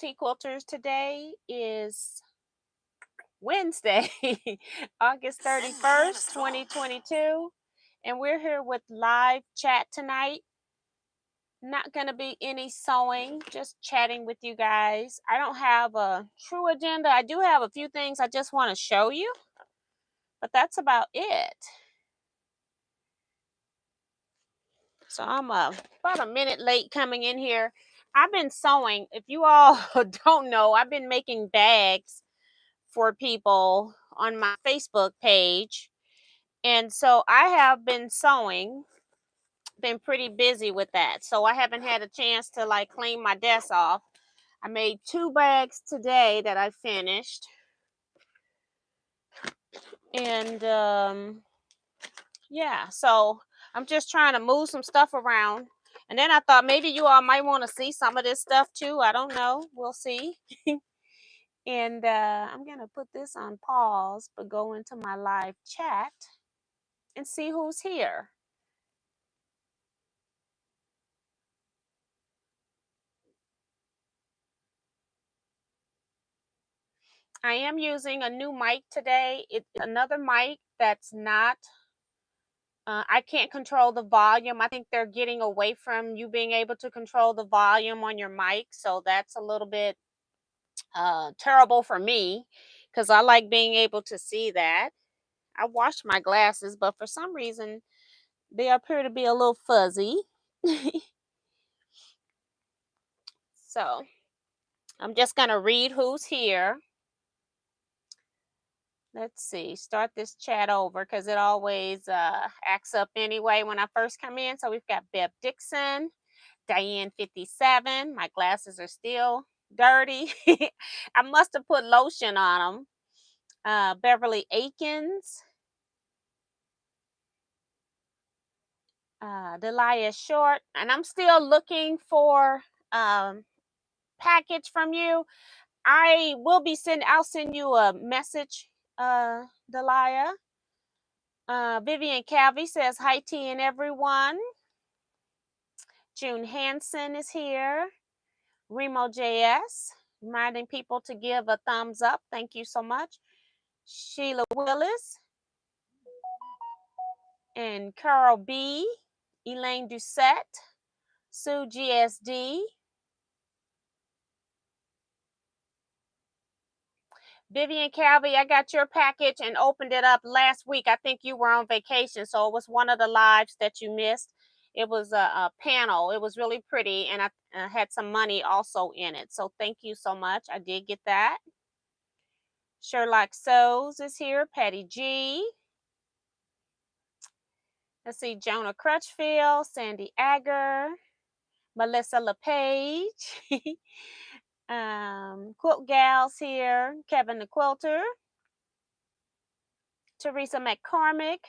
Teaquilters. Today is Wednesday, August 31st, 2022. And we're here with live chat tonight. Not going to be any sewing, just chatting with you guys. I don't have a true agenda. I do have a few things I just want to show you, but that's about it. So I'm about a minute late coming in here. I've been sewing. If you all don't know, I've been making bags for people on my Facebook page. And so I have been sewing, been pretty busy with that. So I haven't had a chance to like clean my desk off. I made 2 bags today that I finished. And yeah, so I'm just trying to move some stuff around. And then I thought maybe you all might want to see some of this stuff too. I don't know. We'll see. And I'm going to put this on pause, but go into my live chat and see who's here. I am using a new mic today. It's another mic that's not, I can't control the volume. I think they're getting away from you being able to control the volume on your mic. So that's a little bit terrible for me because I like being able to see that. I washed my glasses, but for some reason they appear to be a little fuzzy. So I'm just going to read who's here. Let's see, start this chat over because it always acts up anyway when I first come in. So we've got Bev Dixon, Diane 57. My glasses are still dirty. I must have put lotion on them. Beverly Aikens, Delia Short, and I'm still looking for package from you. I will be I'll send you a message, Delia. Vivian Calvey says, hi, T and everyone. June Hansen is here. Remo JS, reminding people to give a thumbs up. Thank you so much. Sheila Willis and Carol B. Elaine Doucette, Sue GSD. Vivian Calvey, I got your package and opened it up last week. I think you were on vacation, so it was one of the lives that you missed. It was a panel. It was really pretty, and I had some money also in it. So thank you so much. I did get that. Sherlock Sows is here. Patty G. Let's see. Jonah Crutchfield, Sandy Agger, Melissa LePage. Quilt Gals here. Kevin the Quilter. Teresa McCormick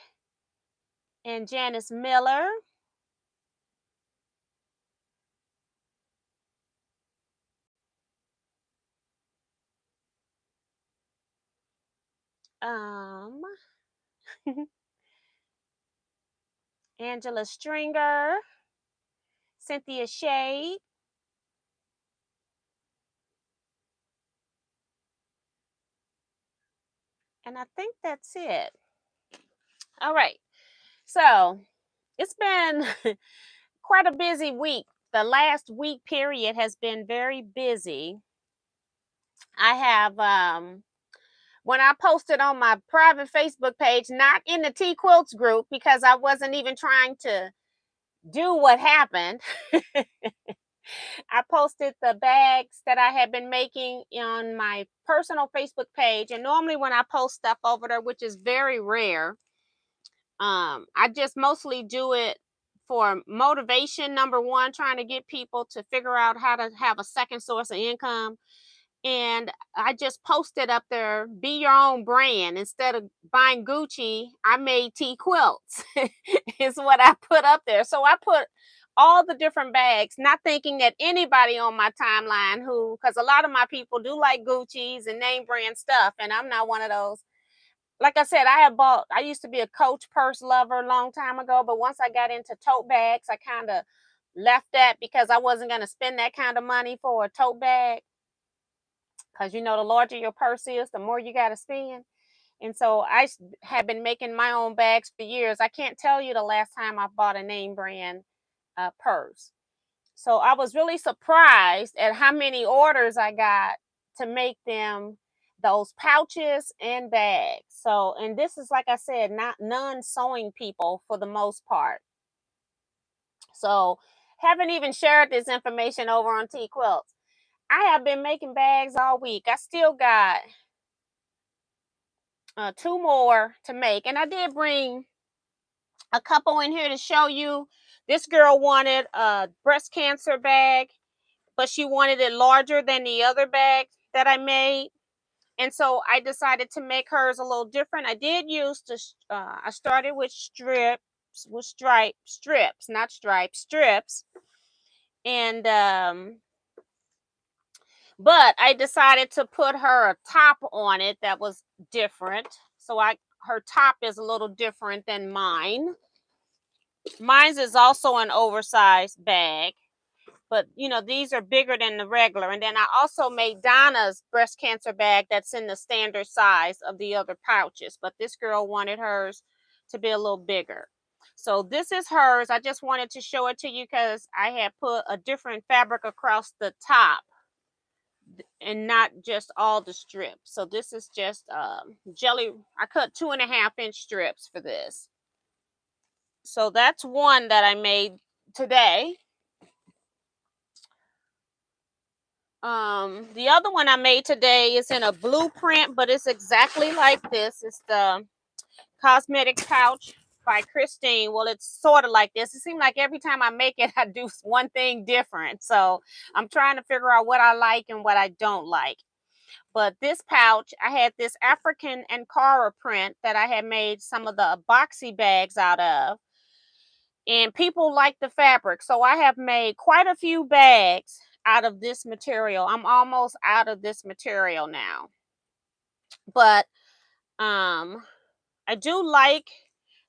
and Janice Miller. Angela Stringer, Cynthia Shade, and I think that's it. All right, so it's been quite a busy week. The last week period has been very busy. I have when I posted on my private Facebook page, not in the Teaquilts group because I wasn't even trying to do what happened. I posted the bags that I had been making on my personal Facebook page. And normally when I post stuff over there, which is very rare, I just mostly do it for motivation. Number one, trying to get people to figure out how to have a second source of income. And I just posted up there, be your own brand. Instead of buying Gucci, I made Teaquilts is what I put up there. So I put all the different bags, not thinking that anybody on my timeline because a lot of my people do like Gucci's and name brand stuff. And I'm not one of those. Like I said, I used to be a Coach purse lover a long time ago. But once I got into tote bags, I kind of left that because I wasn't going to spend that kind of money for a tote bag. because you know the larger your purse is, the more you got to spend. And so have been making my own bags for years. I can't tell you the last time I bought a name brand purse. So I was really surprised at how many orders I got to make them those pouches and bags. So, and this is, like I said, not non-sewing people for the most part. So haven't even shared this information over on Teaquilts. I have been making bags all week. I still got 2 more to make. And I did bring a couple in here to show you. This girl wanted a breast cancer bag, but she wanted it larger than the other bag that I made. And so I decided to make hers a little different. I did use I started with strips, not stripes, strips. And, but I decided to put her a top on it that was different. So her top is a little different than mine. Mine's is also an oversized bag, but you know, these are bigger than the regular. And then I also made Donna's breast cancer bag that's in the standard size of the other pouches, but this girl wanted hers to be a little bigger. So this is hers. I just wanted to show it to you because I had put a different fabric across the top and not just all the strips. So this is just jelly. I cut 2.5-inch strips for this. So that's one that I made today. The other one I made today is in a blueprint, but it's exactly like this. It's the Cosmetic pouch by Christine. Well, it's sort of like this. It seems like every time I make it, I do one thing different. So I'm trying to figure out what I like and what I don't like. But this pouch, I had this African Ankara print that I had made some of the boxy bags out of. And people like the fabric. So I have made quite a few bags out of this material. I'm almost out of this material now. But I do like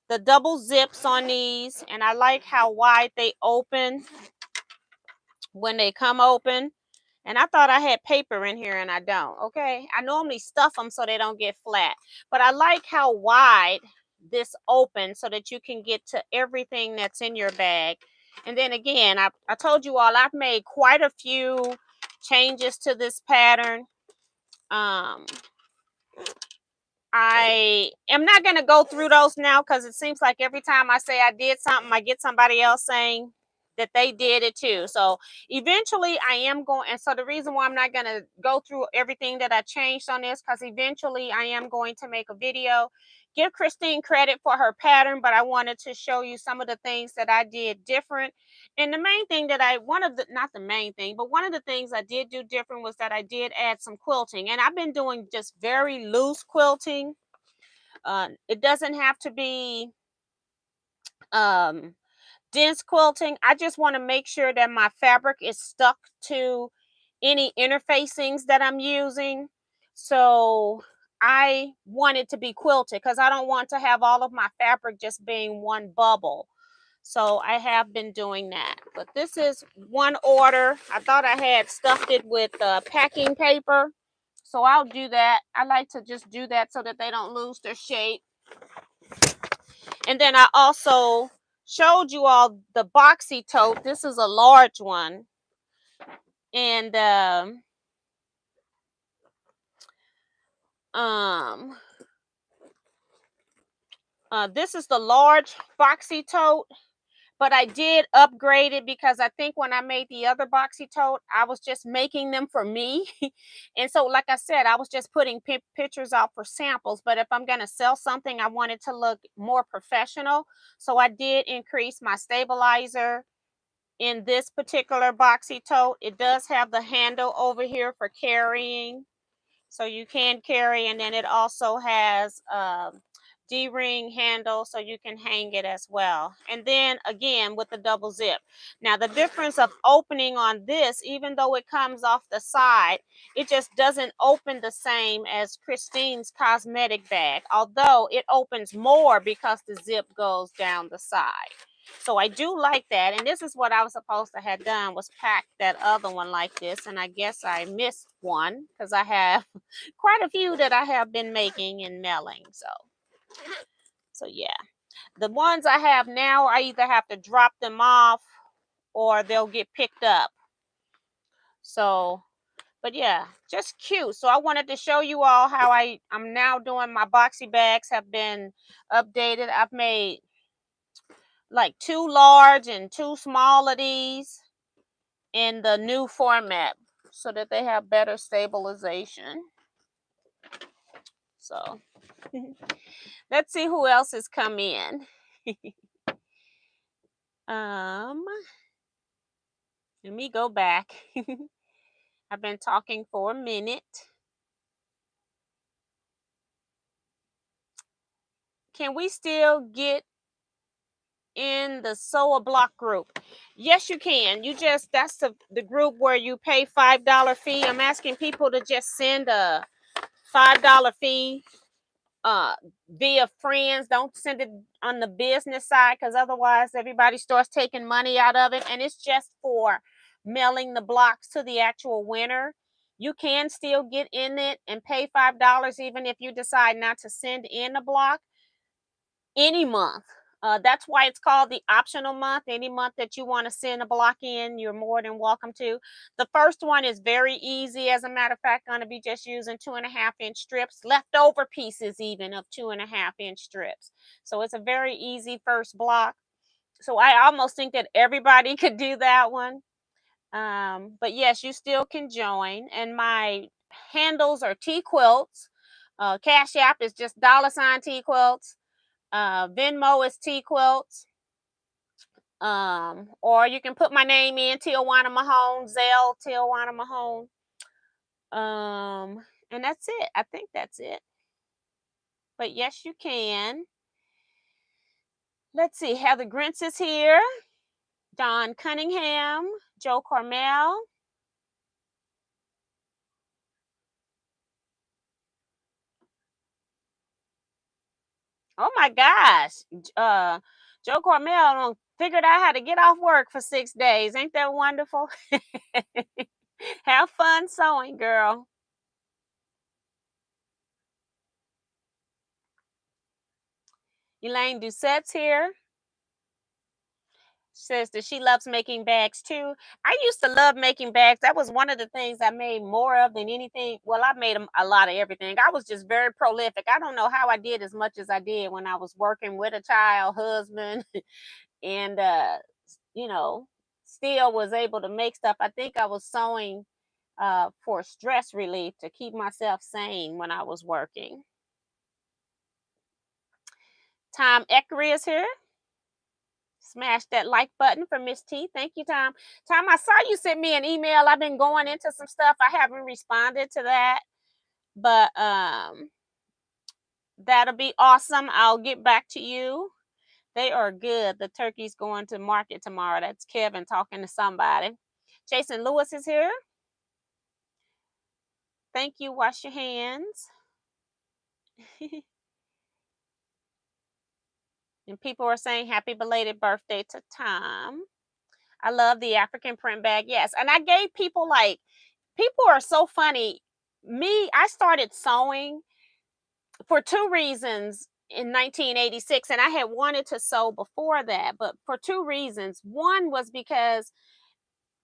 the double zips on these, and I like how wide they open when they come open. And I thought I had paper in here, and I don't. Okay, I normally stuff them so they don't get flat, but I like how wide this opens so that you can get to everything that's in your bag. And then again, I told you all I've made quite a few changes to this pattern. I am not going to go through those now because it seems like every time I say I did something, I get somebody else saying that they did it too. So eventually I am going, and so the reason why I'm not going to go through everything that I changed on this, because eventually I am going to make a video. Give Christine credit for her pattern, but I wanted to show you some of the things that I did different. And the main thing that not the main thing, but one of the things I did do different was that I did add some quilting. And I've been doing just very loose quilting. It doesn't have to be dense quilting. I just want to make sure that my fabric is stuck to any interfacings that I'm using. So I want it to be quilted because I don't want to have all of my fabric just being one bubble. So I have been doing that. But this is one order. I thought I had stuffed it with packing paper. So I'll do that. I like to just do that so that they don't lose their shape. And then I also showed you all the boxy tote. This is a large one. And this is the large boxy tote, but I did upgrade it because I think when I made the other boxy tote, I was just making them for me. And so, like I said, I was just putting pictures out for samples. But if I'm going to sell something, I want it to look more professional. So I did increase my stabilizer in this particular boxy tote. It does have the handle over here for carrying, so you can carry, and then it also has D-ring handle so you can hang it as well. And then again with the double zip. Now the difference of opening on this, even though it comes off the side, it just doesn't open the same as Christine's cosmetic bag, although it opens more because the zip goes down the side. So I do like that. And this is what I was supposed to have done, was pack that other one like this. And I guess I missed one because I have quite a few that I have been making and mailing. So yeah. The ones I have now, I either have to drop them off or they'll get picked up. So, but yeah, just cute. So I wanted to show you all how I'm now doing my boxy bags have been updated. I've made like 2 large and 2 small of these in the new format so that they have better stabilization. So let's see who else has come in. Let me go back. I've been talking for a minute. Can we still get in the Sew a Block group? Yes, you can. That's the group where you pay $5 fee. I'm asking people to just send a $5 fee via friends. Don't send it on the business side, because otherwise everybody starts taking money out of it, and it's just for mailing the blocks to the actual winner. You can still get in it and pay $5 even if you decide not to send in a block any month. That's why it's called the optional month. Any month that you want to send a block in, you're more than welcome to. The first one is very easy. As a matter of fact, going to be just using 2.5-inch strips, leftover pieces even of 2.5-inch strips. So it's a very easy first block. So I almost think that everybody could do that one. But yes, you still can join. And my handles are Teaquilts. CashApp is just $Teaquilts. Venmo is Teaquilts. Or you can put my name in, Teajuana Mahone, Zelle, Teajuana Mahone. And that's it. I think that's it. But yes, you can. Let's see. Heather Grintz is here. Don Cunningham, Joe Carmel. Oh my gosh. Joe Carmel figured out how to get off work for 6 days. Ain't that wonderful? Have fun sewing, girl. Elaine Doucette's here. Says that she loves making bags too. I used to love making bags. That was one of the things I made more of than anything. Well, I made a lot of everything. I was just very prolific. I don't know how I did as much as I did when I was working with a child, husband, and you know, still was able to make stuff. I think I was sewing for stress relief to keep myself sane when I was working. Tom Eckery is here. Smash that like button for Miss T. Thank you, Tom. Tom, I saw you sent me an email. I've been going into some stuff. I haven't responded to that, but that'll be awesome. I'll get back to you. They are good. The turkey's going to market tomorrow. That's Kevin talking to somebody. Jason Lewis is here. Thank you. Wash your hands. And people are saying happy belated birthday to Tom. I love the African print bag. Yes. And I gave people people are so funny. I started sewing for 2 reasons in 1986, and I had wanted to sew before that, but for 2 reasons. One was because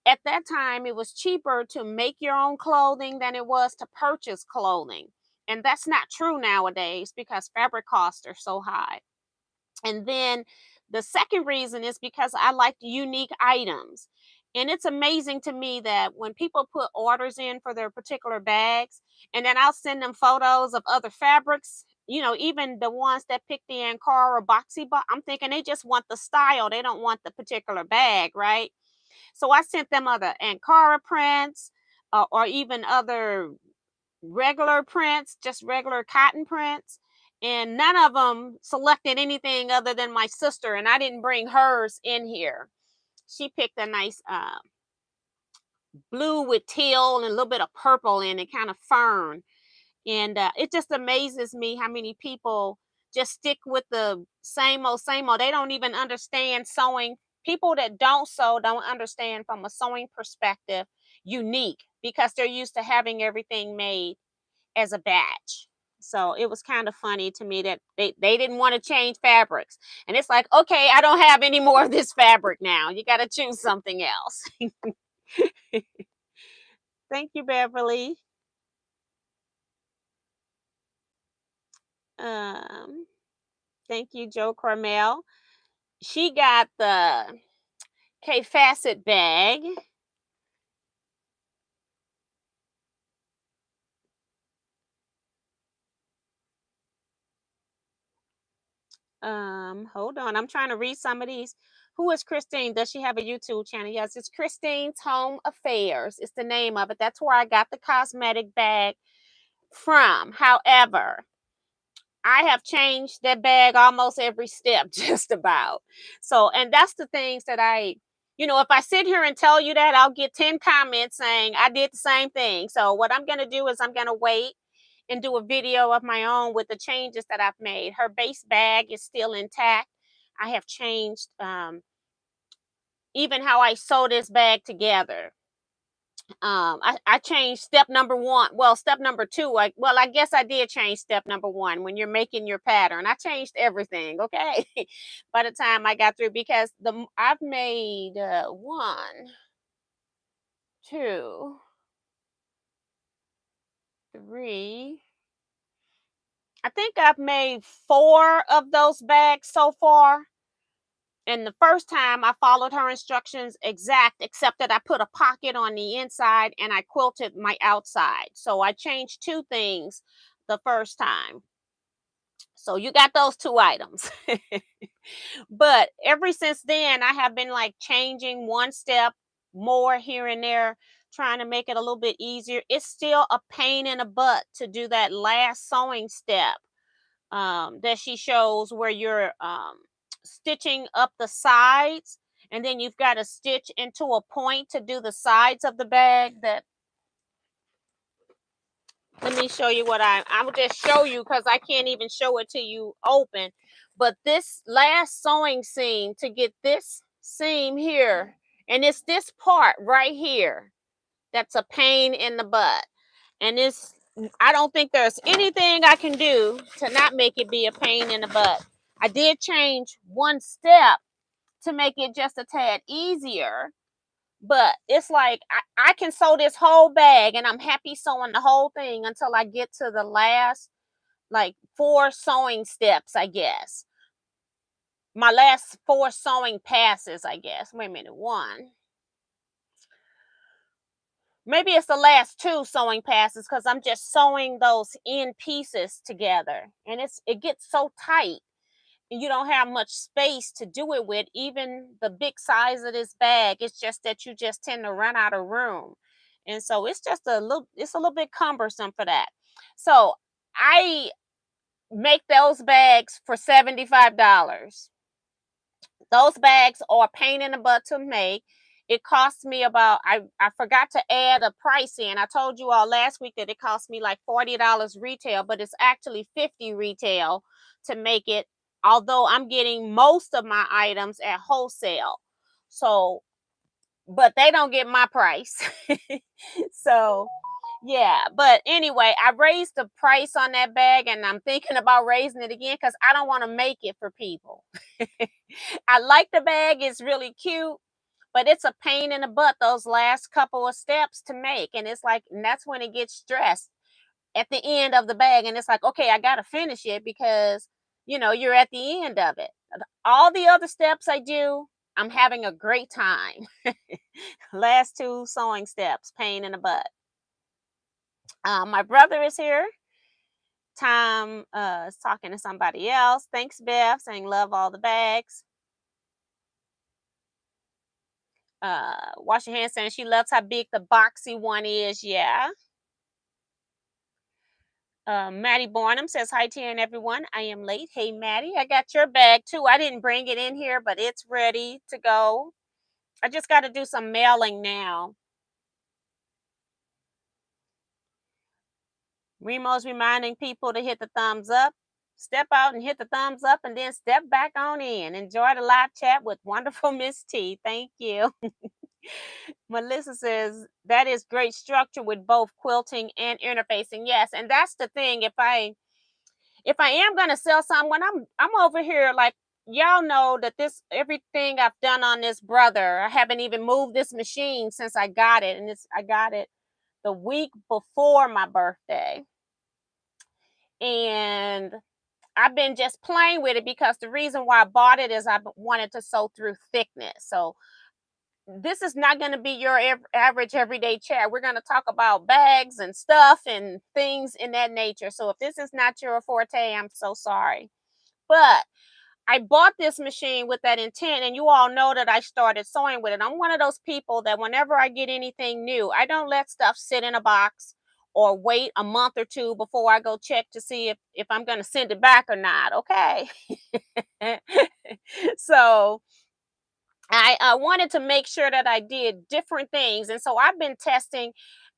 at that time it was cheaper to make your own clothing than it was to purchase clothing. And that's not true nowadays because fabric costs are so high. And then the second reason is because I like unique items. And it's amazing to me that when people put orders in for their particular bags, and then I'll send them photos of other fabrics, even the ones that pick the Ankara boxy box, I'm thinking they just want the style. They don't want the particular bag, right? So I sent them other Ankara prints or even other regular prints, just regular cotton prints. And none of them selected anything other than my sister. And I didn't bring hers in here. She picked a nice blue with teal and a little bit of purple in it, kind of fern. And it just amazes me how many people just stick with the same old, same old. They don't even understand sewing. People that don't sew don't understand from a sewing perspective unique because they're used to having everything made as a batch. So it was kind of funny to me that they didn't want to change fabrics. And it's like, okay, I don't have any more of this fabric now. You got to choose something else. Thank you, Beverly. Um, Thank you, Joe Carmel. She got the K Facet bag. Hold on. I'm trying to read some of these. Who is Christine? Does she have a YouTube channel? Yes, it's Christine's Home Affairs. It's the name of it. That's where I got the cosmetic bag from. However, I have changed that bag almost every step, just about. So, and that's the things that if I sit here and tell you that, I'll get 10 comments saying I did the same thing. So, what I'm going to do is I'm going to wait and do a video of my own with the changes that I've made. Her base bag is still intact. I have changed even how I sew this bag together. I changed step number one. Well, step number two. I guess I did change step number one when you're making your pattern. I changed everything. Okay, by the time I got through, because I've made one, two, three. I think I've made 4 of those bags so far. And the first time I followed her instructions exact, except that I put a pocket on the inside and I quilted my outside. So I changed 2 things the first time. So you got those 2 items. But ever since then, I have been like changing one step more here and there, trying to make it a little bit easier. It's still a pain in the butt to do that last sewing step that she shows, where you're stitching up the sides, and then you've got to stitch into a point to do the sides of the bag. Let me show you what I will just show you, because I can't even show it to you open. But this last sewing seam, to get this seam here, and it's this part right here that's a pain in the butt. And I don't think there's anything I can do to not make it be a pain in the butt. I did change one step to make it just a tad easier, but it's like I can sew this whole bag and I'm happy sewing the whole thing until I get to the last like 4 sewing steps, I guess. My last 4 sewing passes, I guess. Wait a minute, one. Maybe it's the last 2 sewing passes, because I'm just sewing those end pieces together. And it gets so tight. And you don't have much space to do it with. Even the big size of this bag, it's just that you just tend to run out of room. And so it's a little bit cumbersome for that. So I make those bags for $75. Those bags are a pain in the butt to make. It cost me about, I forgot to add a price in. I told you all last week that it cost me like $40 retail, but it's actually $50 retail to make it, although I'm getting most of my items at wholesale. So, but they don't get my price. So, yeah. But anyway, I raised the price on that bag, and I'm thinking about raising it again because I don't want to make it for people. I like the bag, it's really cute, but it's a pain in the butt those last couple of steps to make. And it's like, and that's when it gets stressed at the end of the bag. And it's like, okay, I got to finish it because, you're at the end of it. All the other steps I do, I'm having a great time. Last 2 sewing steps, pain in the butt. My brother is here. Tom is talking to somebody else. Thanks, Bev, saying love all the bags. Wash your hands, saying she loves how big the boxy one is. Yeah. Maddie Barnum says hi to you and everyone. I am late. Hey, Maddie, I got your bag too. I didn't bring it in here, but it's ready to go. I just got to do some mailing now. Remo's reminding people to hit the thumbs up. step out and hit the thumbs up and then step back on in. Enjoy the live chat with wonderful Miss T. Thank you. Melissa says that is great structure with both quilting and interfacing. Yes, and that's the thing. If I am gonna sell something, when I'm over here, like, y'all know that this everything I've done on this brother, I haven't even moved this machine since I got it, and I got it the week before my birthday, and I've been just playing with it because the reason why I bought it is I wanted to sew through thickness. So this is not going to be your average everyday chat. We're going to talk about bags and stuff and things in that nature. So if this is not your forte, I'm so sorry. But I bought this machine with that intent, and you all know that I started sewing with it. I'm one of those people that whenever I get anything new, I don't let stuff sit in a box or wait a month or two before I go check to see if I'm going to send it back or not. Okay. So I wanted to make sure that I did different things. And so I've been testing.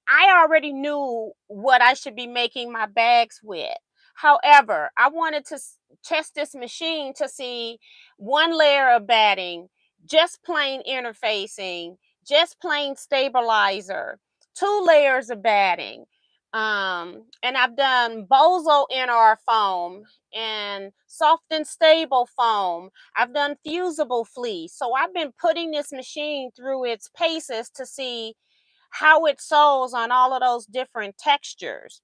I already knew what I should be making my bags with. However, I wanted to test this machine to see one layer of batting, just plain interfacing, just plain stabilizer, two layers of batting. And I've done Bozo NR foam and soft and stable foam. I've done fusible fleece. So I've been putting this machine through its paces to see how it sews on all of those different textures.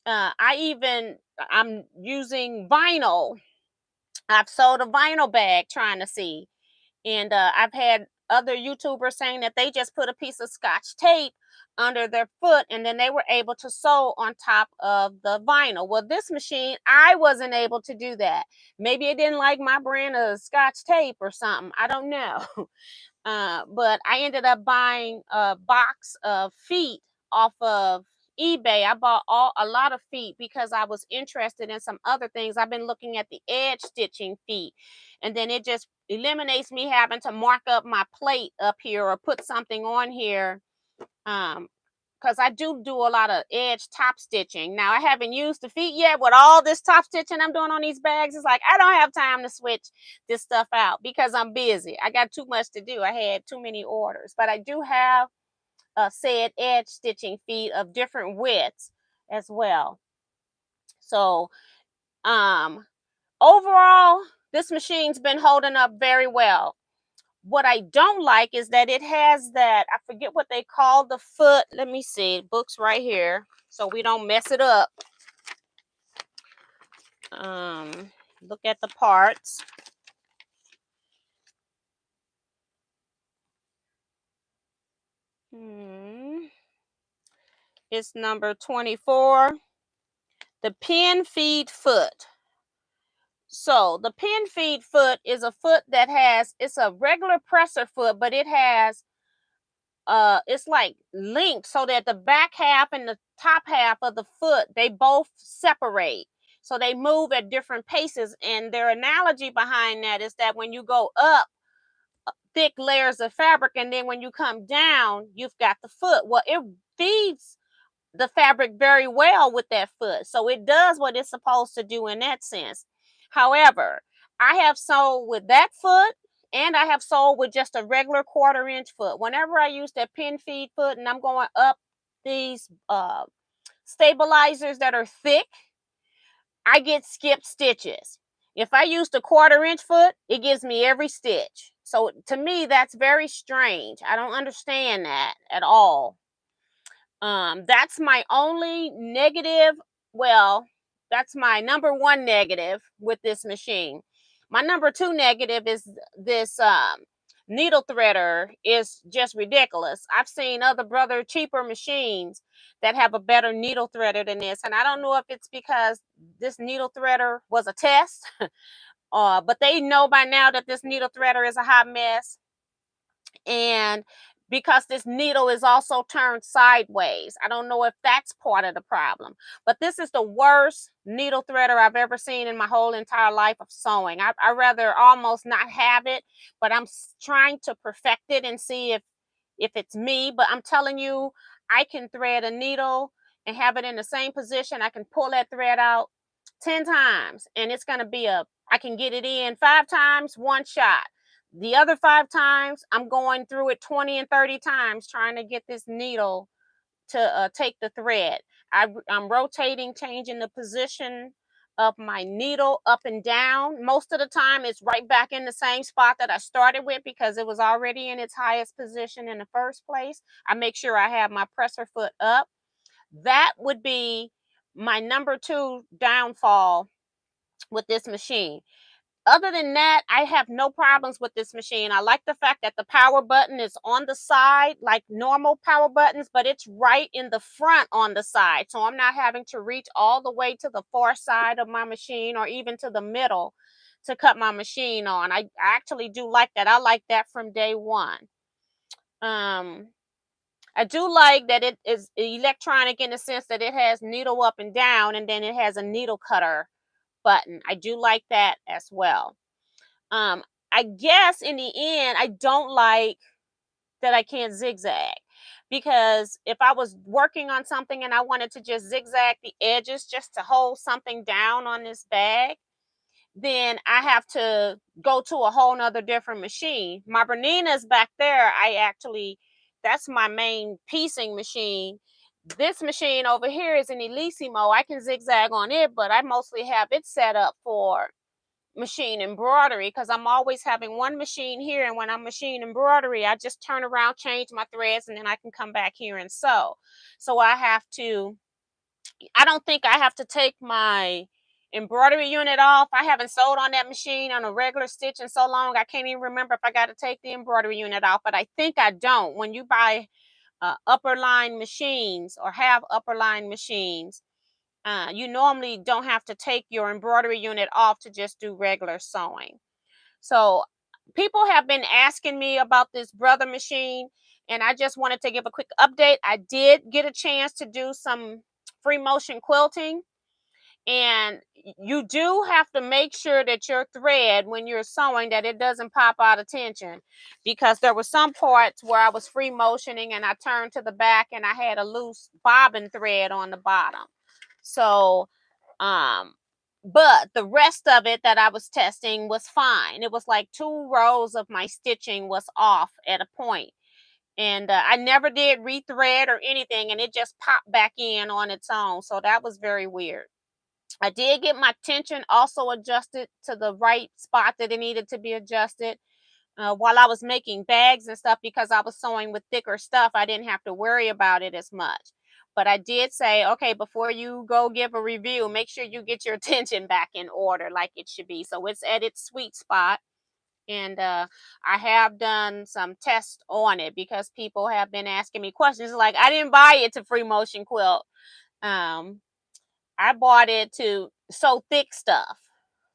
I'm using vinyl. I've sewed a vinyl bag trying to see. And I've had other YouTubers saying that they just put a piece of Scotch tape under their foot and then they were able to sew on top of the vinyl. Well, this machine, I wasn't able to do that. Maybe it didn't like my brand of Scotch tape or something. I don't know. But I ended up buying a box of feet off of eBay. I bought a lot of feet because I was interested in some other things. I've been looking at the edge stitching feet, and then it just eliminates me having to mark up my plate up here or put something on here. Because I do a lot of edge top stitching. Now, I haven't used the feet yet with all this top stitching I'm doing on these bags. It's like, I don't have time to switch this stuff out because I'm busy. I got too much to do. I had too many orders. But I do have said edge stitching feet of different widths as well. So, overall, this machine's been holding up very well. What I don't like is that it has that, I forget what they call the foot. Let me see, book's right here, so we don't mess it up. Look at the parts. It's number 24, the pin feed foot. So the pin feed foot is a foot that it's a regular presser foot, but it has it's like linked so that the back half and the top half of the foot, they both separate, so they move at different paces. And their analogy behind that is that when you go up thick layers of fabric and then when you come down you've got the foot. Well, it feeds the fabric very well with that foot, so it does what it's supposed to do in that sense. However, I have sewed with that foot and I have sewed with just a regular 1/4 inch foot. Whenever I use that pin feed foot and I'm going up these stabilizers that are thick, I get skipped stitches. If I use the 1/4 inch foot, it gives me every stitch. So to me, that's very strange. I don't understand that at all. That's my only negative. Well, that's my number one negative with this machine. My number two negative is this needle threader is just ridiculous. I've seen other brother cheaper machines that have a better needle threader than this, and I don't know if it's because this needle threader was a test, but they know by now that this needle threader is a hot mess. And because this needle is also turned sideways, I don't know if that's part of the problem, but this is the worst needle threader I've ever seen in my whole entire life of sewing. I rather almost not have it, but I'm trying to perfect it and see if it's me. But I'm telling you, I can thread a needle and have it in the same position. I can pull that thread out 10 times, and it's going to be I can get it in 5 times, one shot. The other 5 times, I'm going through it 20 and 30 times trying to get this needle to take the thread. I'm rotating, changing the position of my needle up and down. Most of the time, it's right back in the same spot that I started with because it was already in its highest position in the first place. I make sure I have my presser foot up. That would be my number 2 downfall with this machine. Other than that, I have no problems with this machine. I like the fact that the power button is on the side, like normal power buttons, but it's right in the front on the side. So I'm not having to reach all the way to the far side of my machine or even to the middle to cut my machine on. I actually do like that. I like that from day one. Um, I do like that it is electronic in the sense that it has needle up and down, and then it has a needle cutter button. I do like that as well. Um, I guess in the end, I don't like that I can't zigzag, because if I was working on something and I wanted to just zigzag the edges just to hold something down on this bag, then I have to go to a whole nother different machine. My Bernina's back there. That's my main piecing machine. This machine over here is an Elissimo. I can zigzag on it, but I mostly have it set up for machine embroidery because I'm always having one machine here, and when I'm machine embroidery, I just turn around, change my threads, and then I can come back here and sew. So I don't think I have to take my embroidery unit off. I haven't sewed on that machine on a regular stitch in so long, I can't even remember if I got to take the embroidery unit off, but I think I don't. When you buy upper line machines or have upper line machines, you normally don't have to take your embroidery unit off to just do regular sewing. So people have been asking me about this brother machine, and I just wanted to give a quick update. I did get a chance to do some free motion quilting, and you do have to make sure that your thread, when you're sewing, that it doesn't pop out of tension, because there were some parts where I was free motioning and I turned to the back and I had a loose bobbin thread on the bottom. So but the rest of it that I was testing was fine. It was like 2 rows of my stitching was off at a point, and I never did rethread or anything, and it just popped back in on its own. So that was very weird. I did get my tension also adjusted to the right spot that it needed to be adjusted while I was making bags and stuff, because I was sewing with thicker stuff. I didn't have to worry about it as much. But I did say, okay, before you go give a review, make sure you get your tension back in order like it should be. So it's at its sweet spot. And I have done some tests on it because people have been asking me questions like, I didn't buy it to free motion quilt. I bought it to sew thick stuff.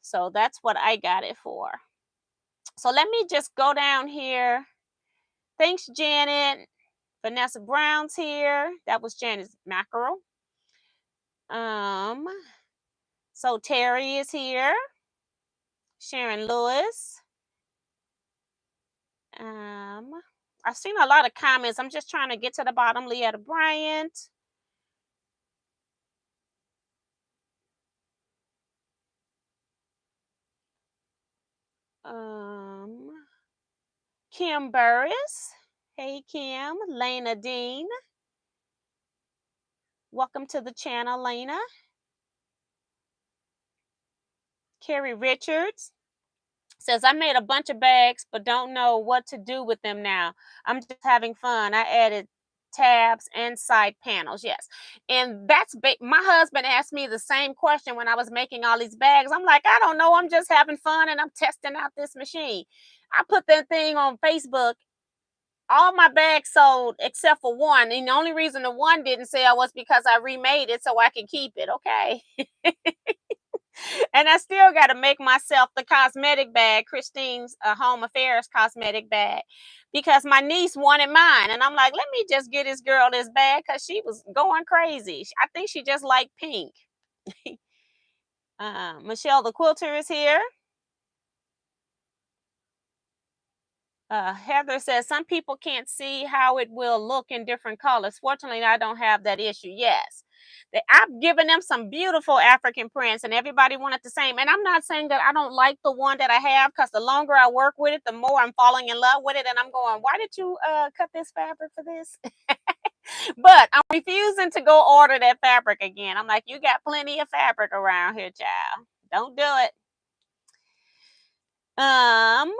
So that's what I got it for. So let me just go down here. Thanks, Janet. Vanessa Brown's here. That was Janet's mackerel. So Terry is here. Sharon Lewis. I've seen a lot of comments. I'm just trying to get to the bottom. Leetta Bryant. Kim Burris. Hey, Kim. Lena Dean. Welcome to the channel, Lena. Carrie Richards says, I made a bunch of bags, but don't know what to do with them now. I'm just having fun. I added tabs and side panels. Yes. And that's my husband asked me the same question when I was making all these bags. I'm like, I don't know. I'm just having fun and I'm testing out this machine. I put that thing on Facebook. All my bags sold except for one. And the only reason the one didn't sell was because I remade it so I could keep it. Okay. And I still got to make myself the cosmetic bag, Christine's Home Affairs cosmetic bag, because my niece wanted mine. And I'm like, let me just get this girl this bag, because she was going crazy. I think she just liked pink. Michelle the Quilter is here. Heather says some people can't see how it will look in different colors. Fortunately, I don't have that issue. Yes. I've given them some beautiful African prints and everybody wanted the same. And I'm not saying that I don't like the one that I have, because the longer I work with it, the more I'm falling in love with it. And I'm going, why did you cut this fabric for this? But I'm refusing to go order that fabric again. I'm like, you got plenty of fabric around here, child. Don't do it. Um,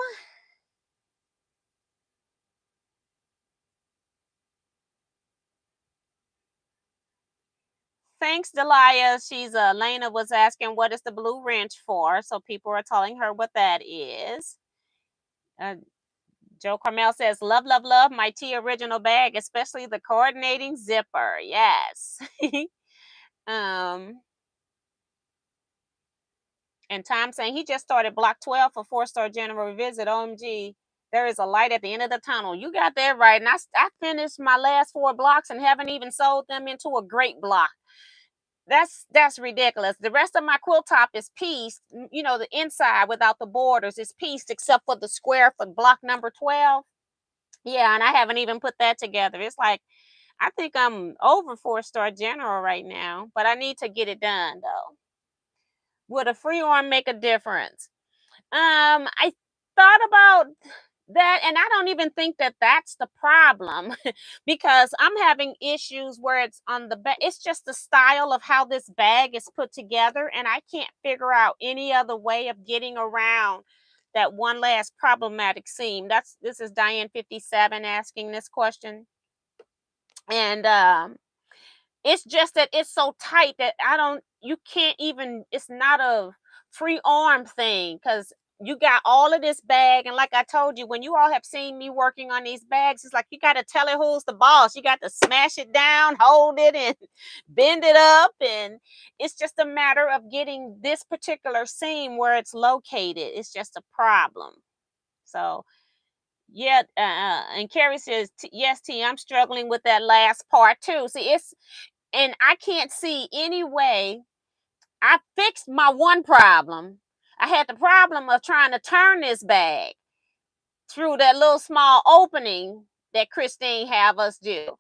Thanks, Delia. Lena was asking what is the blue wrench for, so people are telling her what that is. Uh, Joe Carmel says, love, love, love my tea original bag, especially the coordinating zipper. Yes. um, and Tom saying he just started block 12 for 4-star general visit. OMG, there is a light at the end of the tunnel. You got that right. And I finished my last 4 blocks and haven't even sold them into a great block. That's ridiculous. The rest of my quilt top is pieced. You know, the inside without the borders is pieced except for the square for block number 12. Yeah, and I haven't even put that together. It's like, I think I'm over 4-star general right now, but I need to get it done though. Would a free arm make a difference? I thought about that, and I don't even think that that's the problem because I'm having issues where it's on the back. It's just the style of how this bag is put together, and I can't figure out any other way of getting around that one last problematic seam. This is Diane 57 asking this question. And it's just that it's so tight that you can't even, it's not a free arm thing, because you got all of this bag. And like I told you, when you all have seen me working on these bags, it's like you got to tell it who's the boss. You got to smash it down, hold it, and bend it up. And it's just a matter of getting this particular seam where it's located. It's just a problem. So yeah, and Carrie says, yes, T, I'm struggling with that last part too. See, and I can't see any way. I fixed my one problem. I had the problem of trying to turn this bag through that little small opening that Christine have us do.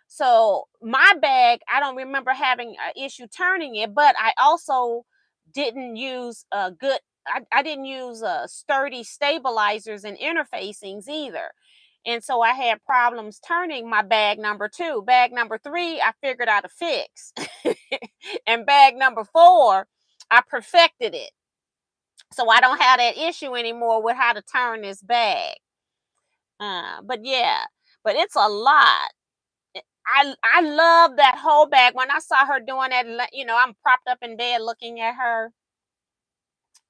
So my bag, I don't remember having an issue turning it, but I also didn't use a good, I didn't use sturdy stabilizers and interfacings either. And so I had problems turning my bag number 2. Bag number 3, I figured out a fix. And bag number 4, I perfected it. So I don't have that issue anymore with how to turn this bag. But yeah, but it's a lot. I love that whole bag. When I saw her doing that, I'm propped up in bed looking at her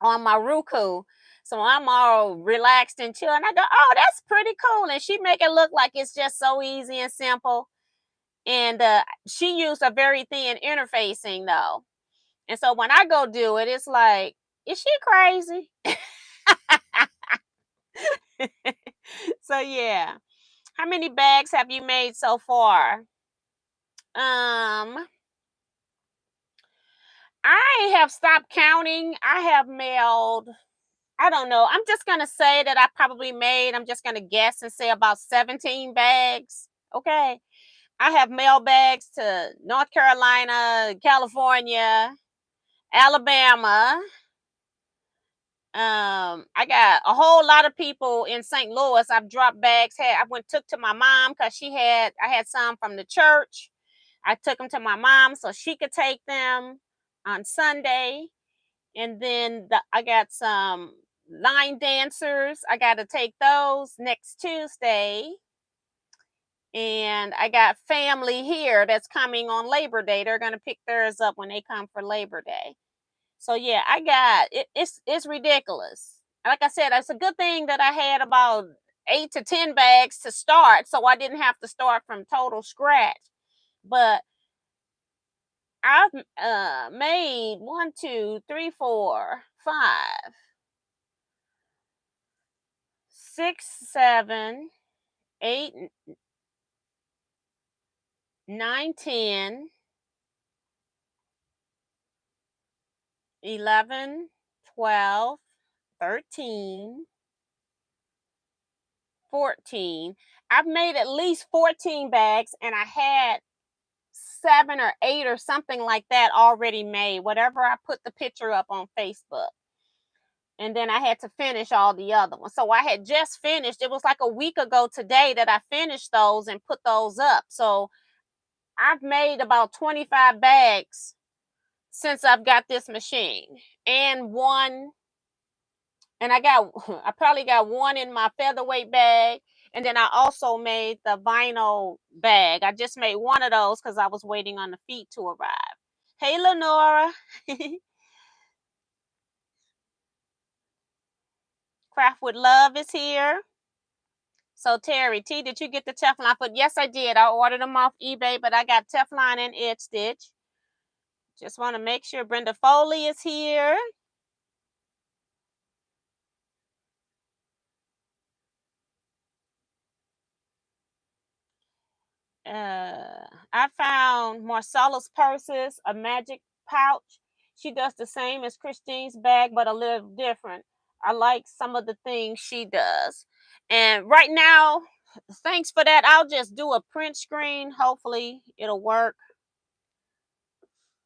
on my Roku. So I'm all relaxed and chill. And I go, oh, that's pretty cool. And she make it look like it's just so easy and simple. And she used a very thin interfacing though. And so when I go do it, it's like, is she crazy? So yeah. How many bags have you made so far? I have stopped counting. I have mailed, I don't know. I'm just going to say that I probably made, I'm just going to guess and say about 17 bags. Okay. I have mail bags to North Carolina, California, Alabama. I got a whole lot of people in St. Louis. I've dropped bags. I took to my mom because I had some from the church. I took them to my mom so she could take them on Sunday. And then I got some line dancers. I got to take those next Tuesday. And I got family here that's coming on Labor Day. They're going to pick theirs up when they come for Labor Day. So yeah, I got it. It's ridiculous. Like I said, it's a good thing that I had about 8 to 10 bags to start, so I didn't have to start from total scratch. But I've made 1, 2, 3, 4, 5, 6, 7, 8, 9, 10, 11, 12, 13, 14. I've made at least 14 bags, and I had 7 or 8 or something like that already made, whatever I put the picture up on Facebook. And then I had to finish all the other ones. So I had just finished. It was like a week ago today that I finished those and put those up. So I've made about 25 bags since I've got this machine. And I probably got one in my featherweight bag. And then I also made the vinyl bag. I just made one of those because I was waiting on the feet to arrive. Hey, Lenora. Craft with Love is here. So Terry T, did you get the Teflon foot? Yes, I did. I ordered them off eBay, but I got Teflon and Edge Stitch. Just want to make sure. Brenda Foley is here. I found Marcella's purses, a magic pouch. She does the same as Christine's bag, but a little different. I like some of the things she does. And right now, thanks for that. I'll just do a print screen. Hopefully it'll work.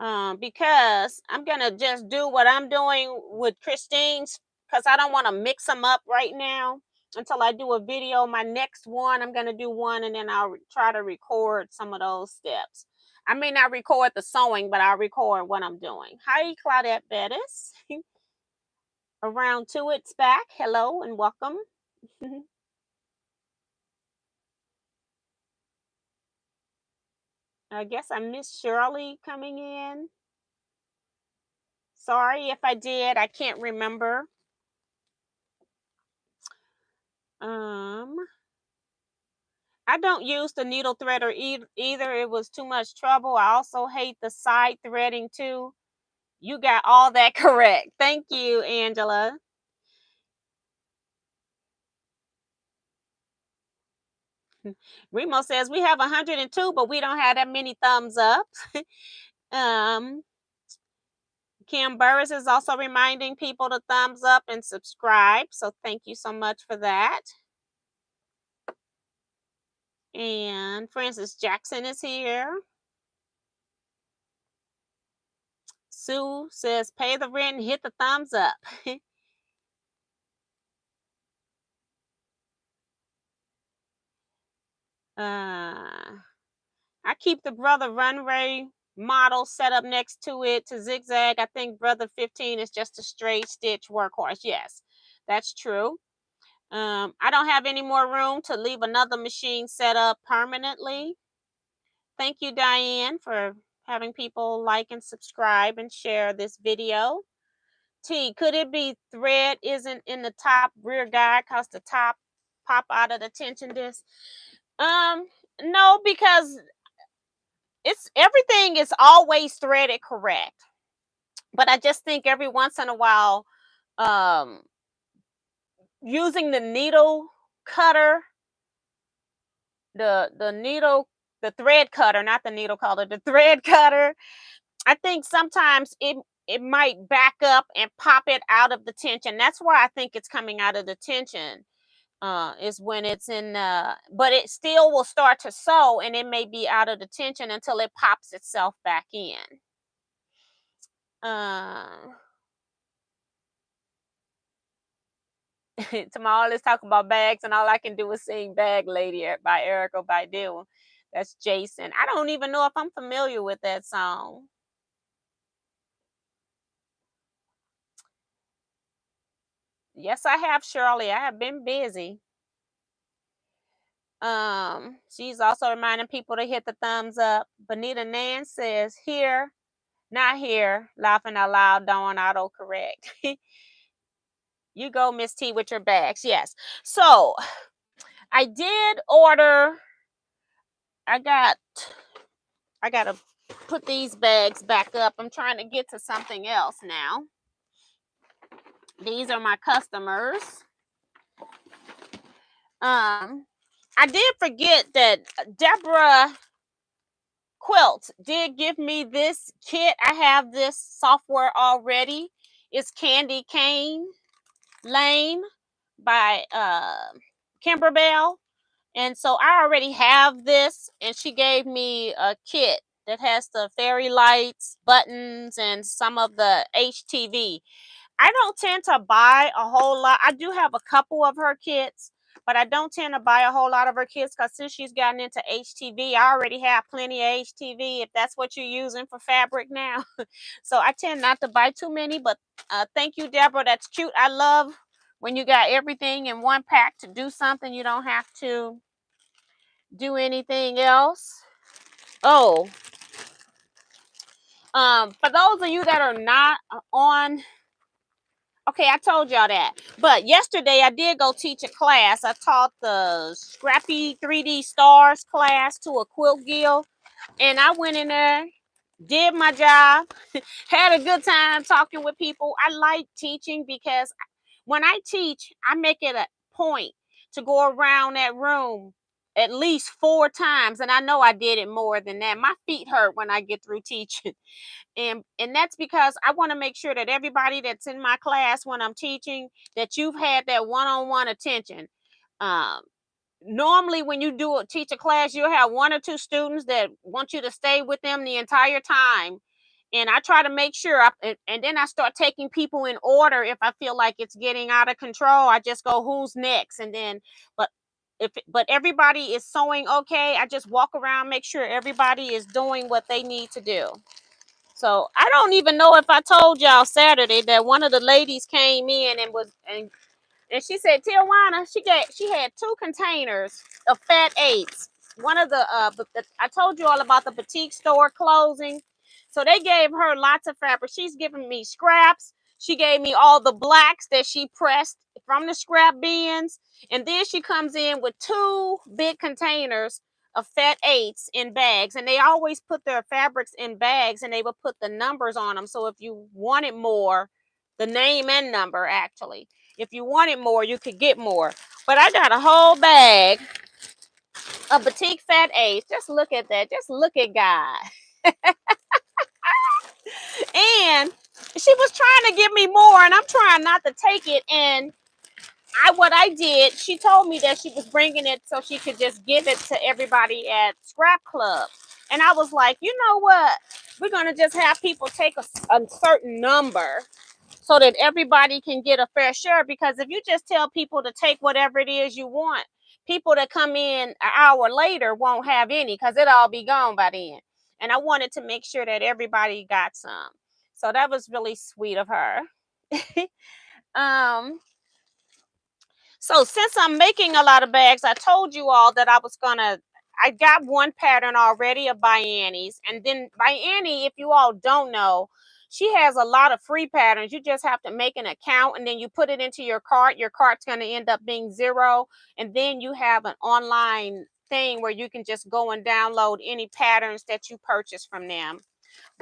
Because I'm gonna just do what I'm doing with Christine's, because I don't want to mix them up right now until I do a video. My next one, I'm gonna do one, and then I'll try to record some of those steps. I may not record the sewing, but I'll record what I'm doing. Hi, Claudette Bettis. Around to it's back. Hello and welcome. I guess I missed Shirley coming in. Sorry if I did. I can't remember. I don't use the needle threader either. It was too much trouble. I also hate the side threading too. You got all that correct. Thank you, Angela. Remo says we have 102, but we don't have that many thumbs up. Kim Burris is also reminding people to thumbs up and subscribe. So thank you so much for that. And Francis Jackson is here. Sue says pay the rent and hit the thumbs up. I keep the Brother Runway model set up next to it to zigzag. I think Brother 15 is just a straight stitch workhorse. Yes, that's true. I don't have any more room to leave another machine set up permanently. Thank you, Diane, for having people like and subscribe and share this video. T, could it be thread isn't in the top rear guide because the top pop out of the tension disc? No, because everything is always threaded correct. But I just think every once in a while, using the needle cutter, the thread cutter, not the needle cutter, the thread cutter, I think sometimes it might back up and pop it out of the tension. That's why I think it's coming out of the tension. Is when it's in, but it still will start to sew, and it may be out of the tension until it pops itself back in. Tomorrow let's talk about bags, and all I can do is sing Bag Lady by Erica Baidu. That's Jason. I don't even know if I'm familiar with that song. Yes, I have, Shirley. I have been busy. She's also reminding people to hit the thumbs up. Bonita Nan says, here, not here, laughing out loud, don't autocorrect. You go, Miss T, with your bags. Yes. So I did order. I gotta put these bags back up. I'm trying to get to something else now. These are my customers. I did forget that Deborah Quilts did give me this kit. I have this software already. It's Candy Cane Lane by Kimberbell. And so I already have this, and she gave me a kit that has the fairy lights, buttons, and some of the HTV. I don't tend to buy a whole lot. I do have a couple of her kits, but I don't tend to buy a whole lot of her kits because since she's gotten into HTV, I already have plenty of HTV if that's what you're using for fabric now. So I tend not to buy too many, but thank you, Deborah. That's cute. I love when you got everything in one pack to do something. You don't have to do anything else. Oh, for those of you that are not on, okay, I told y'all that. But yesterday I did go teach a class. I taught the Scrappy 3D Stars class to a quilt guild. And I went in there, did my job, had a good time talking with people. I like teaching because when I teach, I make it a point to go around that room at least 4 times. And I know I did it more than that. My feet hurt when I get through teaching. And that's because I want to make sure that everybody that's in my class when I'm teaching, that you've had that one-on-one attention. Normally when you teach a class, you'll have 1 or 2 students that want you to stay with them the entire time. And I try to make sure, and then I start taking people in order. If I feel like it's getting out of control, I just go, who's next? And then, but everybody is sewing okay, I just walk around, make sure everybody is doing what they need to do. So I don't even know if I told y'all Saturday that one of the ladies came in and she said, Tijuana, she had 2 containers of fat 8s. One of I told you all about the boutique store closing. So they gave her lots of fabric. She's giving me scraps. She gave me all the blacks that she pressed from the scrap bins. And then she comes in with 2 big containers of fat 8s in bags. And they always put their fabrics in bags and they would put the numbers on them. So if you wanted more, the name and number actually. If you wanted more, you could get more. But I got a whole bag of boutique fat 8s. Just look at that. Just look at God. And she was trying to give me more, and I'm trying not to take it. And what I did, she told me that she was bringing it so she could just give it to everybody at Scrap Club. And I was like, you know what? We're going to just have people take a certain number so that everybody can get a fair share. Because if you just tell people to take whatever it is you want, people that come in an hour later won't have any because it'll all be gone by then. And I wanted to make sure that everybody got some. So that was really sweet of her. So since I'm making a lot of bags, I told you all that I got one pattern already of by Annie's. And then by Annie, if you all don't know, she has a lot of free patterns. You just have to make an account and then you put it into your cart. Your cart's going to end up being 0. And then you have an online thing where you can just go and download any patterns that you purchase from them.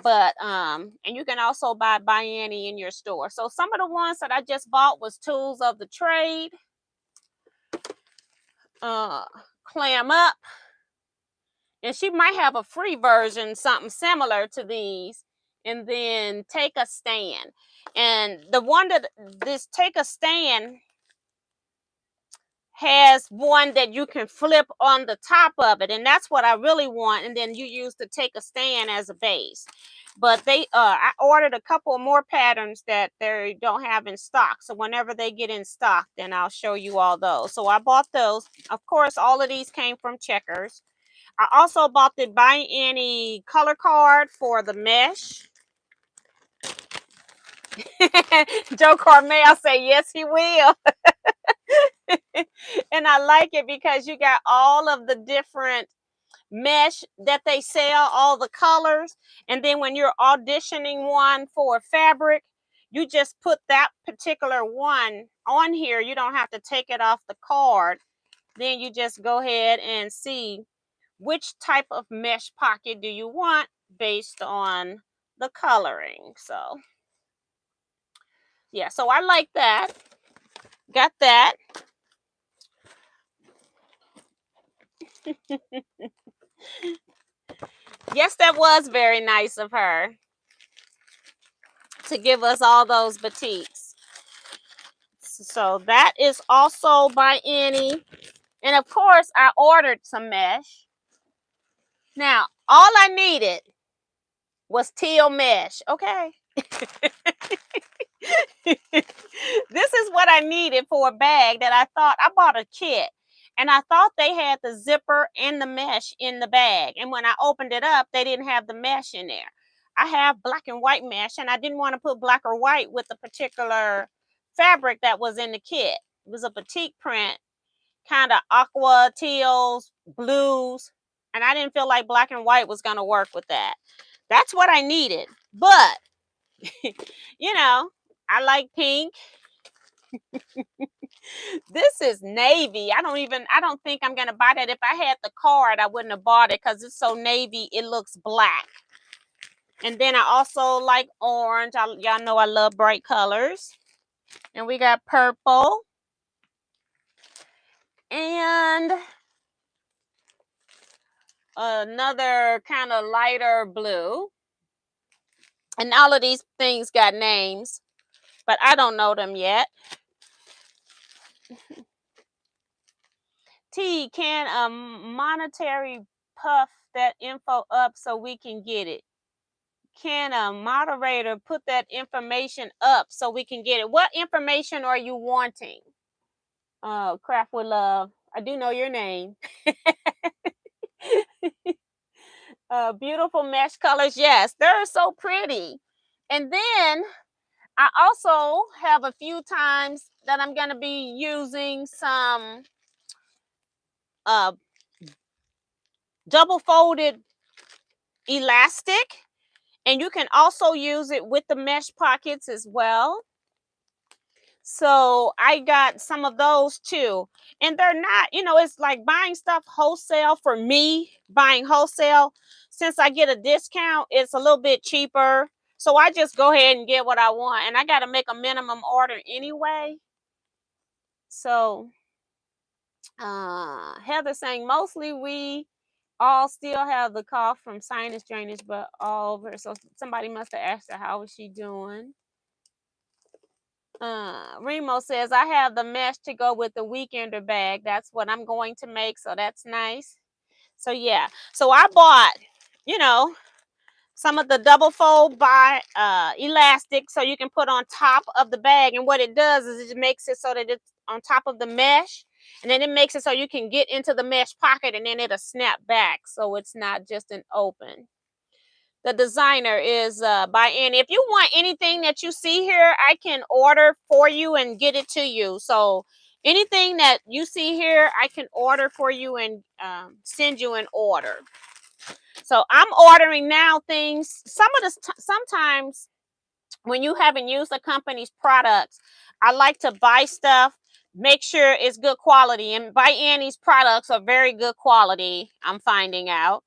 But and you can also buy by Annie in your store. So some of the ones that I just bought was Tools of the Trade, Clam Up, and she might have a free version, something similar to these, and then Take a Stand. And the one that this Take a Stand has one that you can flip on the top of it, and that's what I really want. And then you use the Take a Stand as a base. But I ordered a couple more patterns that they don't have in stock. So whenever they get in stock, then I'll show you all those. So I bought those. Of course, all of these came from Checkers. I also bought the By Annie color card for the mesh. Joe Carmel say yes, he will. And I like it because you got all of the different mesh that they sell, all the colors. And then when you're auditioning one for fabric, you just put that particular one on here. You don't have to take it off the card. Then you just go ahead and see which type of mesh pocket do you want based on the coloring. So yeah, so I like that. Got that. Yes, that was very nice of her to give us all those batiks. So that is also by Annie. And of course, I ordered some mesh. Now, all I needed was teal mesh, okay? This is what I needed for a bag that I thought, I bought a kit. And I thought they had the zipper and the mesh in the bag. And when I opened it up, they didn't have the mesh in there. I have black and white mesh, and I didn't want to put black or white with the particular fabric that was in the kit. It was a batik print, kind of aqua, teals, blues. And I didn't feel like black and white was going to work with that. That's what I needed. But, you know, I like pink. This is navy. I don't think I'm gonna buy that. If I had the card, I wouldn't have bought it because it's so navy, it looks black. And then I also like orange. Y'all know I love bright colors. And we got purple. And another kind of lighter blue. And all of these things got names, but I don't know them yet. T, can a monetary puff that info up so we can get it? Can a moderator put that information up so we can get it? What information are you wanting? Oh, Craft with Love. I do know your name. Beautiful mesh colors. Yes, they're so pretty. And then I also have a few times that I'm going to be using some double folded elastic, and you can also use it with the mesh pockets as well. So I got some of those too, and they're not, it's like buying stuff wholesale. For me, buying wholesale, since I get a discount, it's a little bit cheaper. So I just go ahead and get what I want, and I got to make a minimum order anyway. So Heather saying mostly we all still have the cough from sinus drainage, but all over. So somebody must have asked her how is she doing. Remo says I have the mesh to go with the weekender bag. That's what I'm going to make, so that's nice. So yeah, so I bought, some of the double fold by elastic, so you can put on top of the bag. And what it does is it makes it so that it's on top of the mesh, and then it makes it so you can get into the mesh pocket, and then it'll snap back, so it's not just an open. The designer is by Annie. If you want anything that you see here, I can order for you and get it to you. So anything that you see here, I can order for you and send you an order. So I'm ordering now things. Sometimes when you haven't used a company's products, I like to buy stuff, make sure it's good quality. And by Annie's products are very good quality, I'm finding out.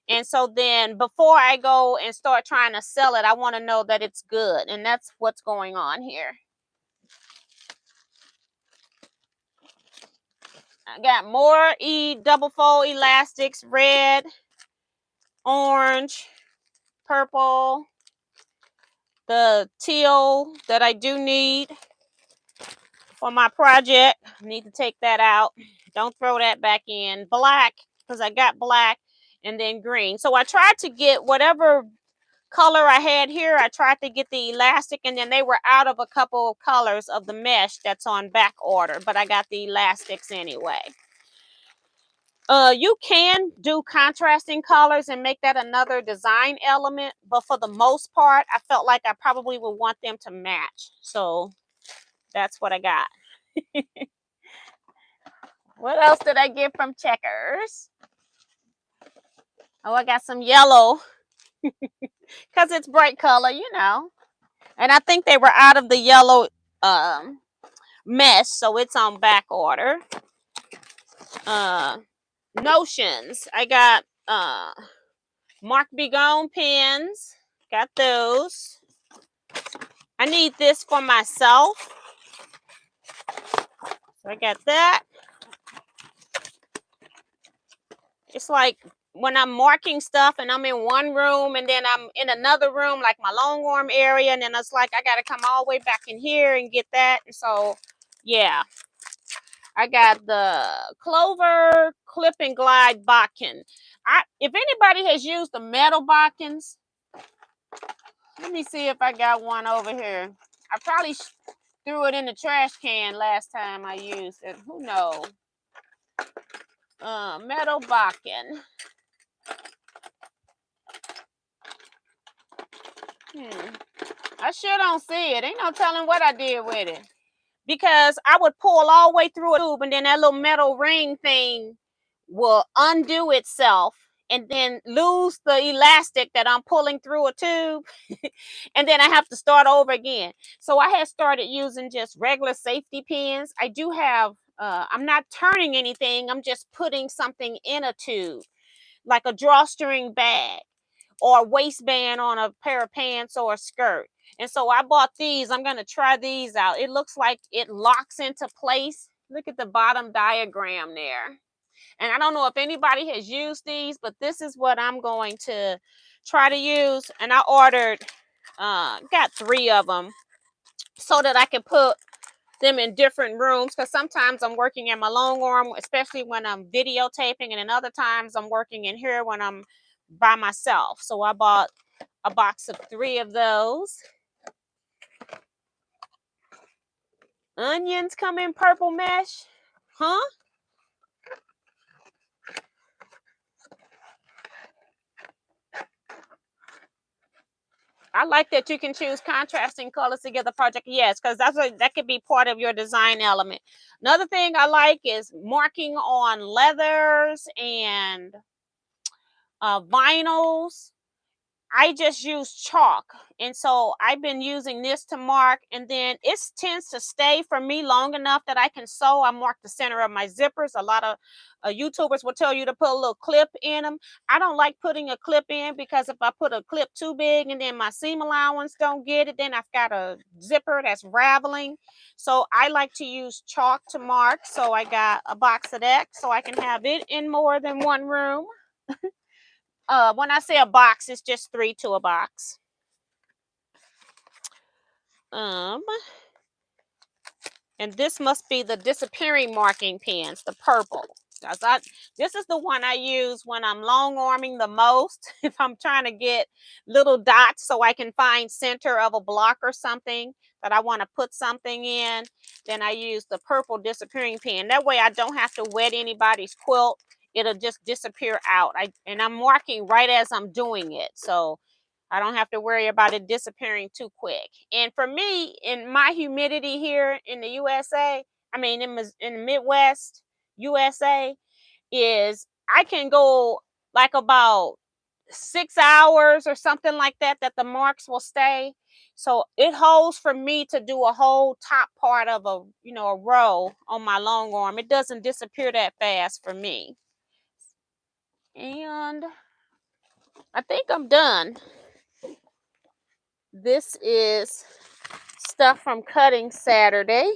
And so then before I go and start trying to sell it, I want to know that it's good. And that's what's going on here. I got more double fold elastics, red, orange, purple, the teal that I do need for my project. I need to take that out. Don't throw that back in. Black, because I got black, and then green. So I tried to get whatever color I had here. I tried to get the elastic, and then they were out of a couple of colors of the mesh that's on back order, but I got the elastics anyway. You can do contrasting colors and make that another design element, but for the most part, I felt like I probably would want them to match. So that's what I got. What else did I get from Checkers? Oh, I got some yellow because it's bright color, And I think they were out of the yellow mesh, so it's on back order. Notions. I got Mark Begone pens. Got those. I need this for myself. So I got that. It's like when I'm marking stuff and I'm in one room and then I'm in another room, like my long arm area, and then it's like I got to come all the way back in here and get that. And so, yeah. I got the Clover Clip and Glide Bodkin. If anybody has used the metal bodkins, let me see if I got one over here. I probably threw it in the trash can last time I used it. Who knows? Metal bodkin. I sure don't see it. Ain't no telling what I did with it. Because I would pull all the way through a tube, and then that little metal ring thing will undo itself and then lose the elastic that I'm pulling through a tube. And then I have to start over again. So I had started using just regular safety pins. I do have, I'm not turning anything. I'm just putting something in a tube, like a drawstring bag or a waistband on a pair of pants or a skirt. And so I bought these. I'm going to try these out. It looks like it locks into place. Look at the bottom diagram there. And I don't know if anybody has used these, but this is what I'm going to try to use. And I ordered, got 3 of them so that I can put them in different rooms, because sometimes I'm working in my long arm, especially when I'm videotaping, and then other times I'm working in here when I'm by myself. So I bought a box of 3 of those. Onions come in purple mesh, huh? I like that you can choose contrasting colors to get the project. Yes, because that could be part of your design element. Another thing I like is marking on leathers and vinyls. I just use chalk, and so I've been using this to mark, and then it tends to stay for me long enough that I can sew. I mark the center of my zippers. A lot of YouTubers will tell you to put a little clip in them. I don't like putting a clip in, because if I put a clip too big and then my seam allowance don't get it, then I've got a zipper that's raveling. So I like to use chalk to mark. So I got a box of that so I can have it in more than one room. When I say a box, it's just 3 to a box. And this must be the disappearing marking pens, the purple. This is the one I use when I'm long arming the most. If I'm trying to get little dots so I can find center of a block or something that I want to put something in, then I use the purple disappearing pen. That way I don't have to wet anybody's quilt. It'll just disappear out. And I'm marking right as I'm doing it, so I don't have to worry about it disappearing too quick. And for me, in my humidity here in the USA, I mean in the Midwest USA, is I can go like about 6 hours or something like that the marks will stay. So it holds for me to do a whole top part of a row on my long arm. It doesn't disappear that fast for me. And I think I'm done. This is stuff from Cutting Saturday.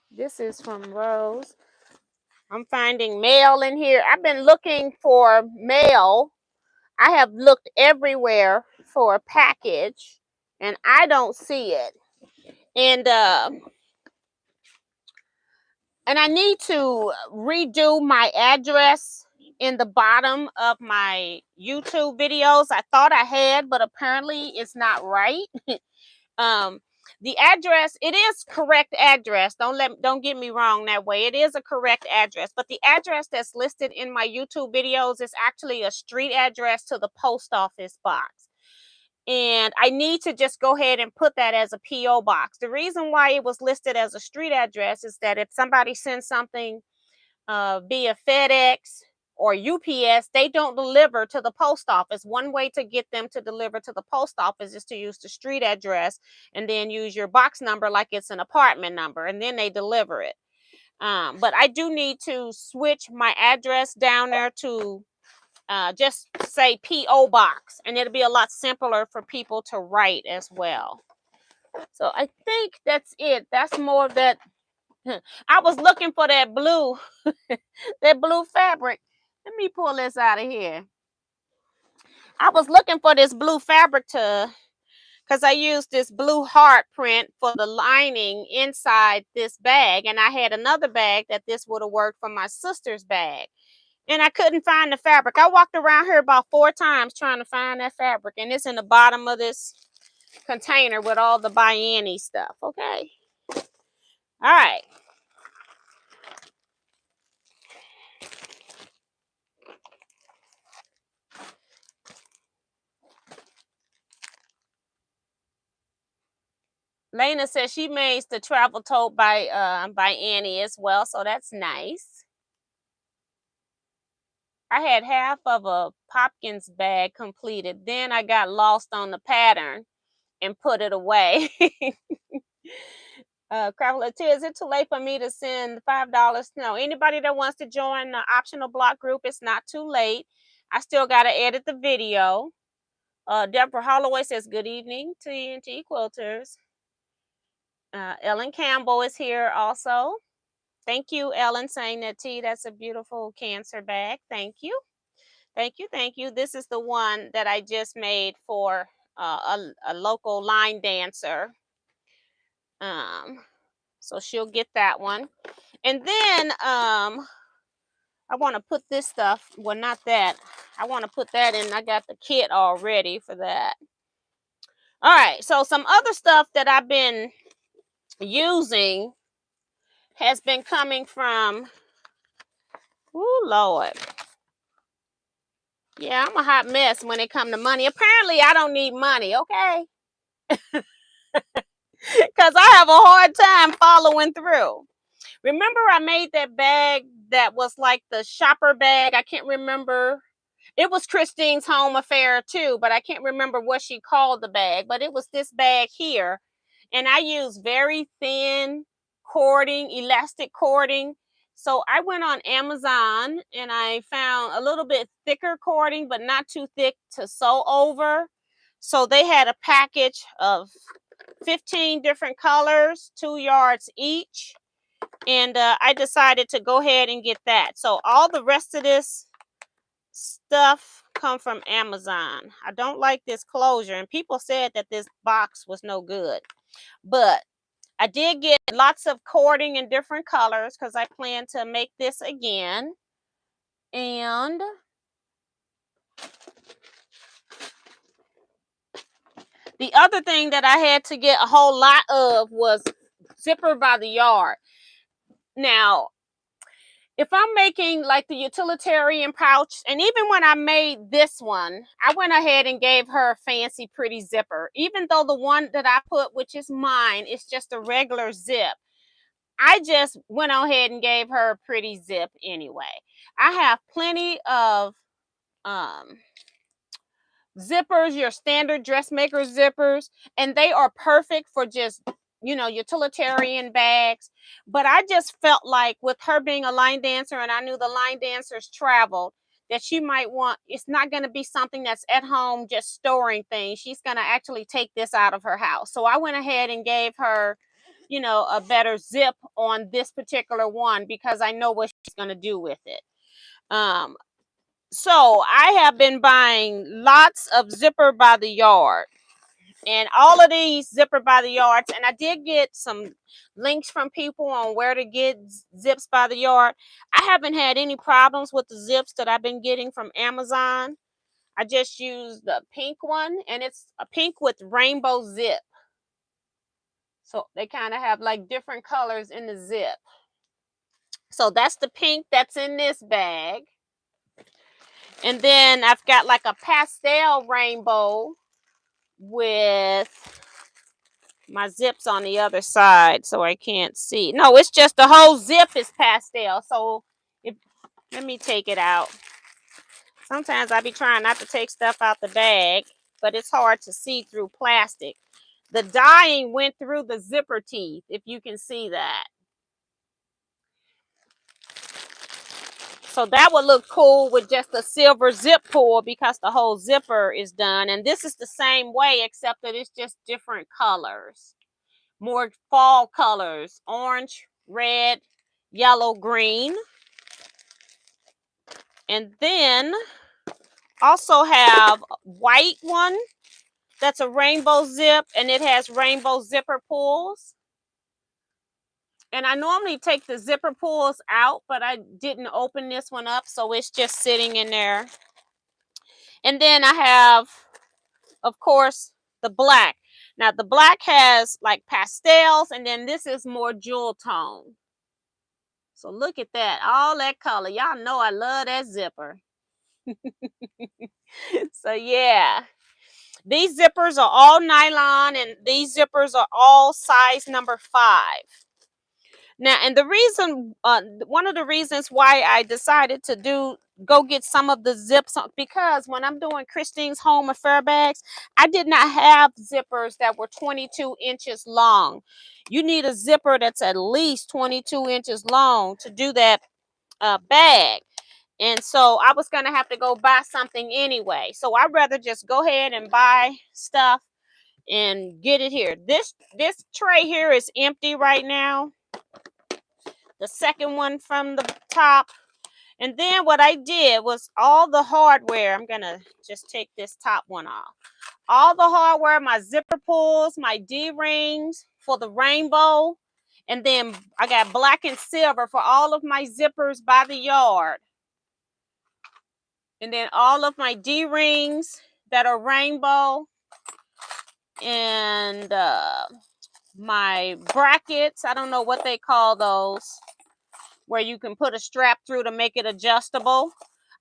This is from Rose. I'm finding mail in here. I've been looking for mail. I have looked everywhere for a package, and I don't see it. And I need to redo my address in the bottom of my YouTube videos. I thought I had, but apparently it's not right. The address, it is correct address. Don't get me wrong that way. It is a correct address, but the address that's listed in my YouTube videos is actually a street address to the post office box. And I need to just go ahead and put that as a P.O. box. The reason why it was listed as a street address is that if somebody sends something via FedEx or UPS, they don't deliver to the post office. One way to get them to deliver to the post office is to use the street address and then use your box number like it's an apartment number, and then they deliver it. But I do need to switch my address down there to just say P.O. box, and it'll be a lot simpler for people to write as well. So I think that's it. That's more of that. I was looking for that blue, that blue fabric. Let me pull this out of here. I was looking for this blue fabric because because I used this blue heart print for the lining inside this bag. And I had another bag that this would have worked for my sister's bag. And I couldn't find the fabric. I walked around here about 4 times trying to find that fabric. And it's in the bottom of this container with all the By Annie stuff. Okay. All right. Lena says she made the travel tote by Annie as well, so that's nice. I had half of a Popkins bag completed. Then I got lost on the pattern and put it away. Craveler, is it too late for me to send $5? No, anybody that wants to join the optional block group, it's not too late. I still got to edit the video. Deborah Holloway says, good evening to TNT Quilters. Ellen Campbell is here also. Thank you, Ellen, saying that that's a beautiful cancer bag. Thank you. Thank you. Thank you. This is the one that I just made for a local line dancer. So she'll get that one. And then I want to put this stuff, well, not that. I want to put that in. I got the kit all ready for that. All right. So some other stuff that I've been using has been coming from, oh, Lord. Yeah, I'm a hot mess when it comes to money. Apparently, I don't need money, okay? Because I have a hard time following through. Remember I made that bag that was like the shopper bag? I can't remember. It was Christine's home affair too, but I can't remember what she called the bag. But it was this bag here. And I used very thin cording, elastic cording. So I went on Amazon and I found a little bit thicker cording, but not too thick to sew over. So they had a package of 15 different colors, 2 yards each. And I decided to go ahead and get that. So all the rest of this stuff come from Amazon. I don't like this closure. And people said that this box was no good. But I did get lots of cording in different colors because I plan to make this again. And the other thing that I had to get a whole lot of was zipper by the yard. Now, if I'm making like the utilitarian pouch, and even when I made this one, I went ahead and gave her a fancy pretty zipper. Even though the one that I put, which is mine, is just a regular zip. I just went ahead and gave her a pretty zip anyway. I have plenty of zippers, your standard dressmaker zippers, and they are perfect for just, utilitarian bags. But I just felt like with her being a line dancer, and I knew the line dancers traveled, that she might want, it's not going to be something that's at home just storing things. She's going to actually take this out of her house. So I went ahead and gave her, a better zip on this particular one because I know what she's going to do with it. So I have been buying lots of zipper by the yard, and all of these zipper by the yards. And I did get some links from people on where to get zips by the yard. I haven't had any problems with the zips that I've been getting from Amazon. I just used the pink one, and it's a pink with rainbow zip. So they kind of have like different colors in the zip. So that's the pink that's in this bag. And then I've got like a pastel rainbow with my zips on the other side, so I can't see. No, it's just the whole zip is pastel. So let me take it out. Sometimes I be trying not to take stuff out the bag, but it's hard to see through plastic. The dyeing went through the zipper teeth, if you can see that. So that would look cool with just a silver zip pull because the whole zipper is done. And this is the same way, except that it's just different colors. More fall colors: orange, red, yellow, green. And then also have white one that's a rainbow zip, and it has rainbow zipper pulls. And I normally take the zipper pulls out, but I didn't open this one up, so it's just sitting in there. And then I have, of course, the black. Now the black has like pastels, and then this is more jewel tone. So look at that, all that color. Y'all know I love that zipper. So yeah, these zippers are all nylon, and these zippers are all size number 5. Now, and the reason, one of the reasons why I decided to go get some of the zips, because when I'm doing Christine's home affair bags, I did not have zippers that were 22 inches long. You need a zipper that's at least 22 inches long to do that bag. And so I was going to have to go buy something anyway. So I'd rather just go ahead and buy stuff and get it here. This tray here is empty right now. The second one from the top. And then what I did was all the hardware. I'm going to just take this top one off. All the hardware, my zipper pulls, my D-rings for the rainbow. And then I got black and silver for all of my zippers by the yard. And then all of my D-rings that are rainbow. And my brackets, I don't know what they call those, where you can put a strap through to make it adjustable.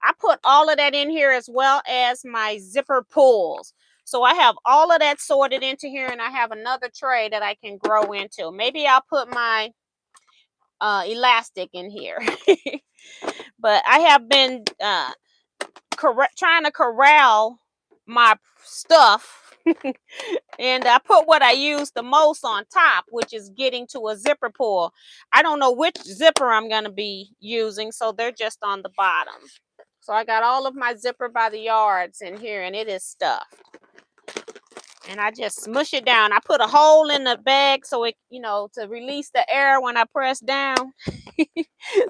I put all of that in here, as well as my zipper pulls. So I have all of that sorted into here, and I have another tray that I can grow into. Maybe I'll put my elastic in here. But I have been trying to corral my stuff. And I put what I use the most on top, which is getting to a zipper pull. I don't know which zipper I'm going to be using, so they're just on the bottom. So I got all of my zipper by the yards in here, and it is stuffed. And I just smush it down. I put a hole in the bag so it, to release the air when I press down,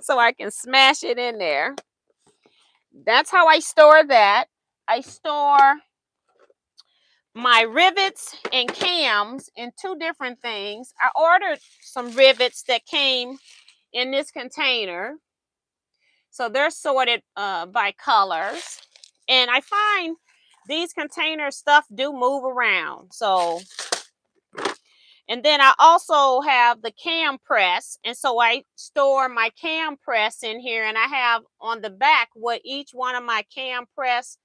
so I can smash it in there. That's how I store that. I store my rivets and cams in 2 different things. I ordered some rivets that came in this container. So they're sorted by colors. And I find these container stuff do move around. So, and then I also have the cam press. And so I store my cam press in here. And I have on the back what each one of my cam press,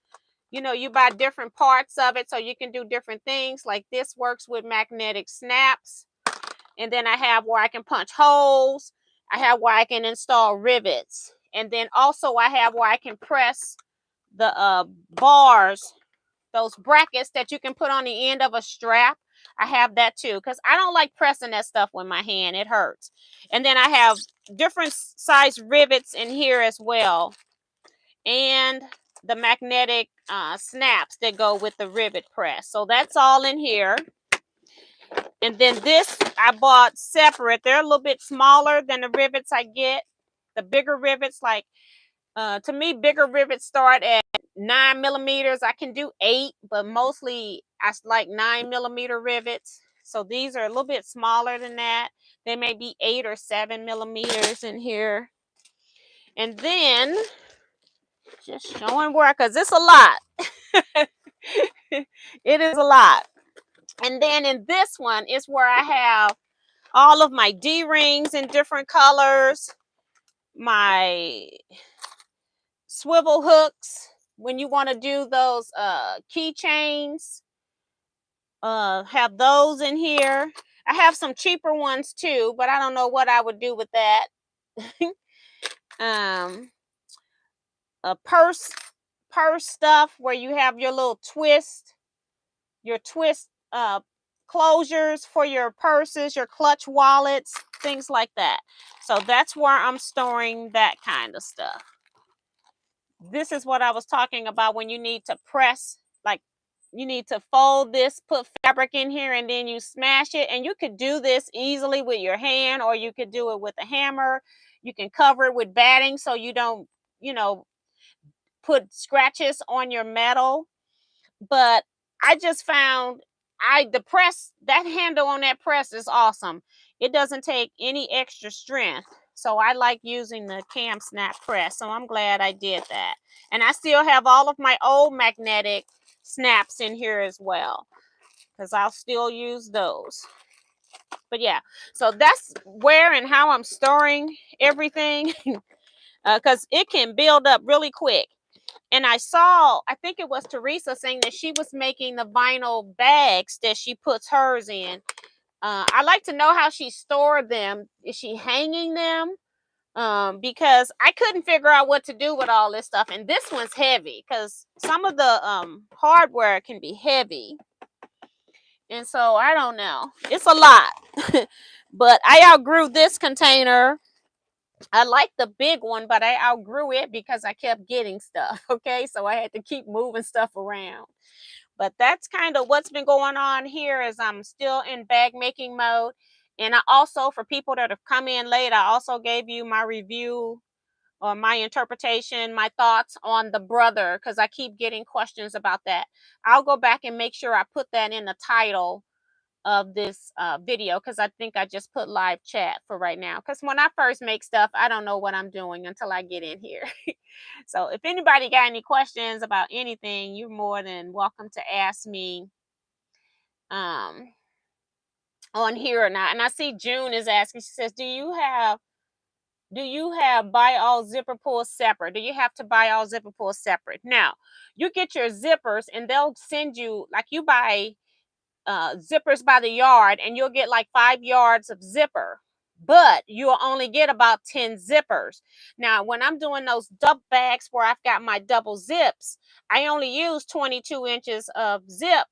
you buy different parts of it so you can do different things. Like this works with magnetic snaps. And then I have where I can punch holes. I have where I can install rivets. And then also I have where I can press the bars, those brackets that you can put on the end of a strap. I have that too, because I don't like pressing that stuff with my hand. It hurts. And then I have different size rivets in here as well. And the magnetic snaps that go with the rivet press. So that's all in here. And then this I bought separate. They're a little bit smaller than the rivets I get. The bigger rivets, like to me, bigger rivets start at 9 millimeters. I can do 8, but mostly I like 9 millimeter rivets. So these are a little bit smaller than that. They may be 8 or 7 millimeters in here. And then just showing where, because it's a lot. It is a lot. And then in this one is where I have all of my D-rings in different colors, my swivel hooks when you want to do those keychains, have those in here. I have some cheaper ones too, but I don't know what I would do with that. A purse stuff where you have your little twist closures for your purses, your clutch wallets, things like that. So that's where I'm storing that kind of stuff. This is what I was talking about when you need to press, like you need to fold this, put fabric in here, and then you smash it. And you could do this easily with your hand, or you could do it with a hammer. You can cover it with batting so you don't, put scratches on your metal. But I just found the press, that handle on that press is awesome. It doesn't take any extra strength. So I like using the cam snap press. So I'm glad I did that. And I still have all of my old magnetic snaps in here as well, because I'll still use those. But yeah, so that's where and how I'm storing everything, because it can build up really quick. And I saw, I think it was Teresa saying that she was making the vinyl bags that she puts hers in. I like to know how she stored them. Is she hanging them? Because I couldn't figure out what to do with all this stuff. And this one's heavy because some of the hardware can be heavy. And so I don't know. It's a lot. But I outgrew this container. I like the big one, but I outgrew it because I kept getting stuff. Okay, so I had to keep moving stuff around. But that's kind of what's been going on here, is I'm still in bag making mode. And I also, for people that have come in late, I also gave you my review or my interpretation, my thoughts on the brother, because I keep getting questions about that. I'll go back and make sure I put that in the title of this video, because I think I just put live chat for right now, because when I first make stuff, I don't know what I'm doing until I get in here. So if anybody got any questions about anything, you're more than welcome to ask me on here or not. And I see June is asking, she says, do you have buy all zipper pulls separate? Do you have to buy all zipper pulls separate? Now, you get your zippers and they'll send you, like, you buy zippers by the yard and you'll get like 5 yards of zipper, but you'll only get about 10 zippers. Now, when I'm doing those dump bags where I've got my double zips, I only use 22 inches of zip,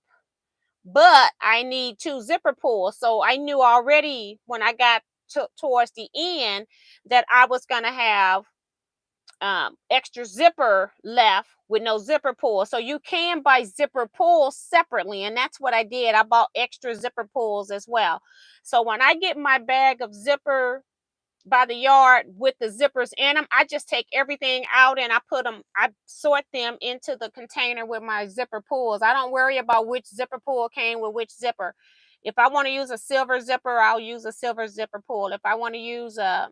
but I need 2 zipper pulls. So I knew already when I got towards the end that I was going to have extra zipper left with no zipper pull. So you can buy zipper pulls separately, and that's what I did. I bought extra zipper pulls as well. So when I get my bag of zipper by the yard with the zippers in them, I just take everything out and I sort them into the container with my zipper pulls. I don't worry about which zipper pull came with which zipper. If I want to use a silver zipper, I'll use a silver zipper pull. If I want to use a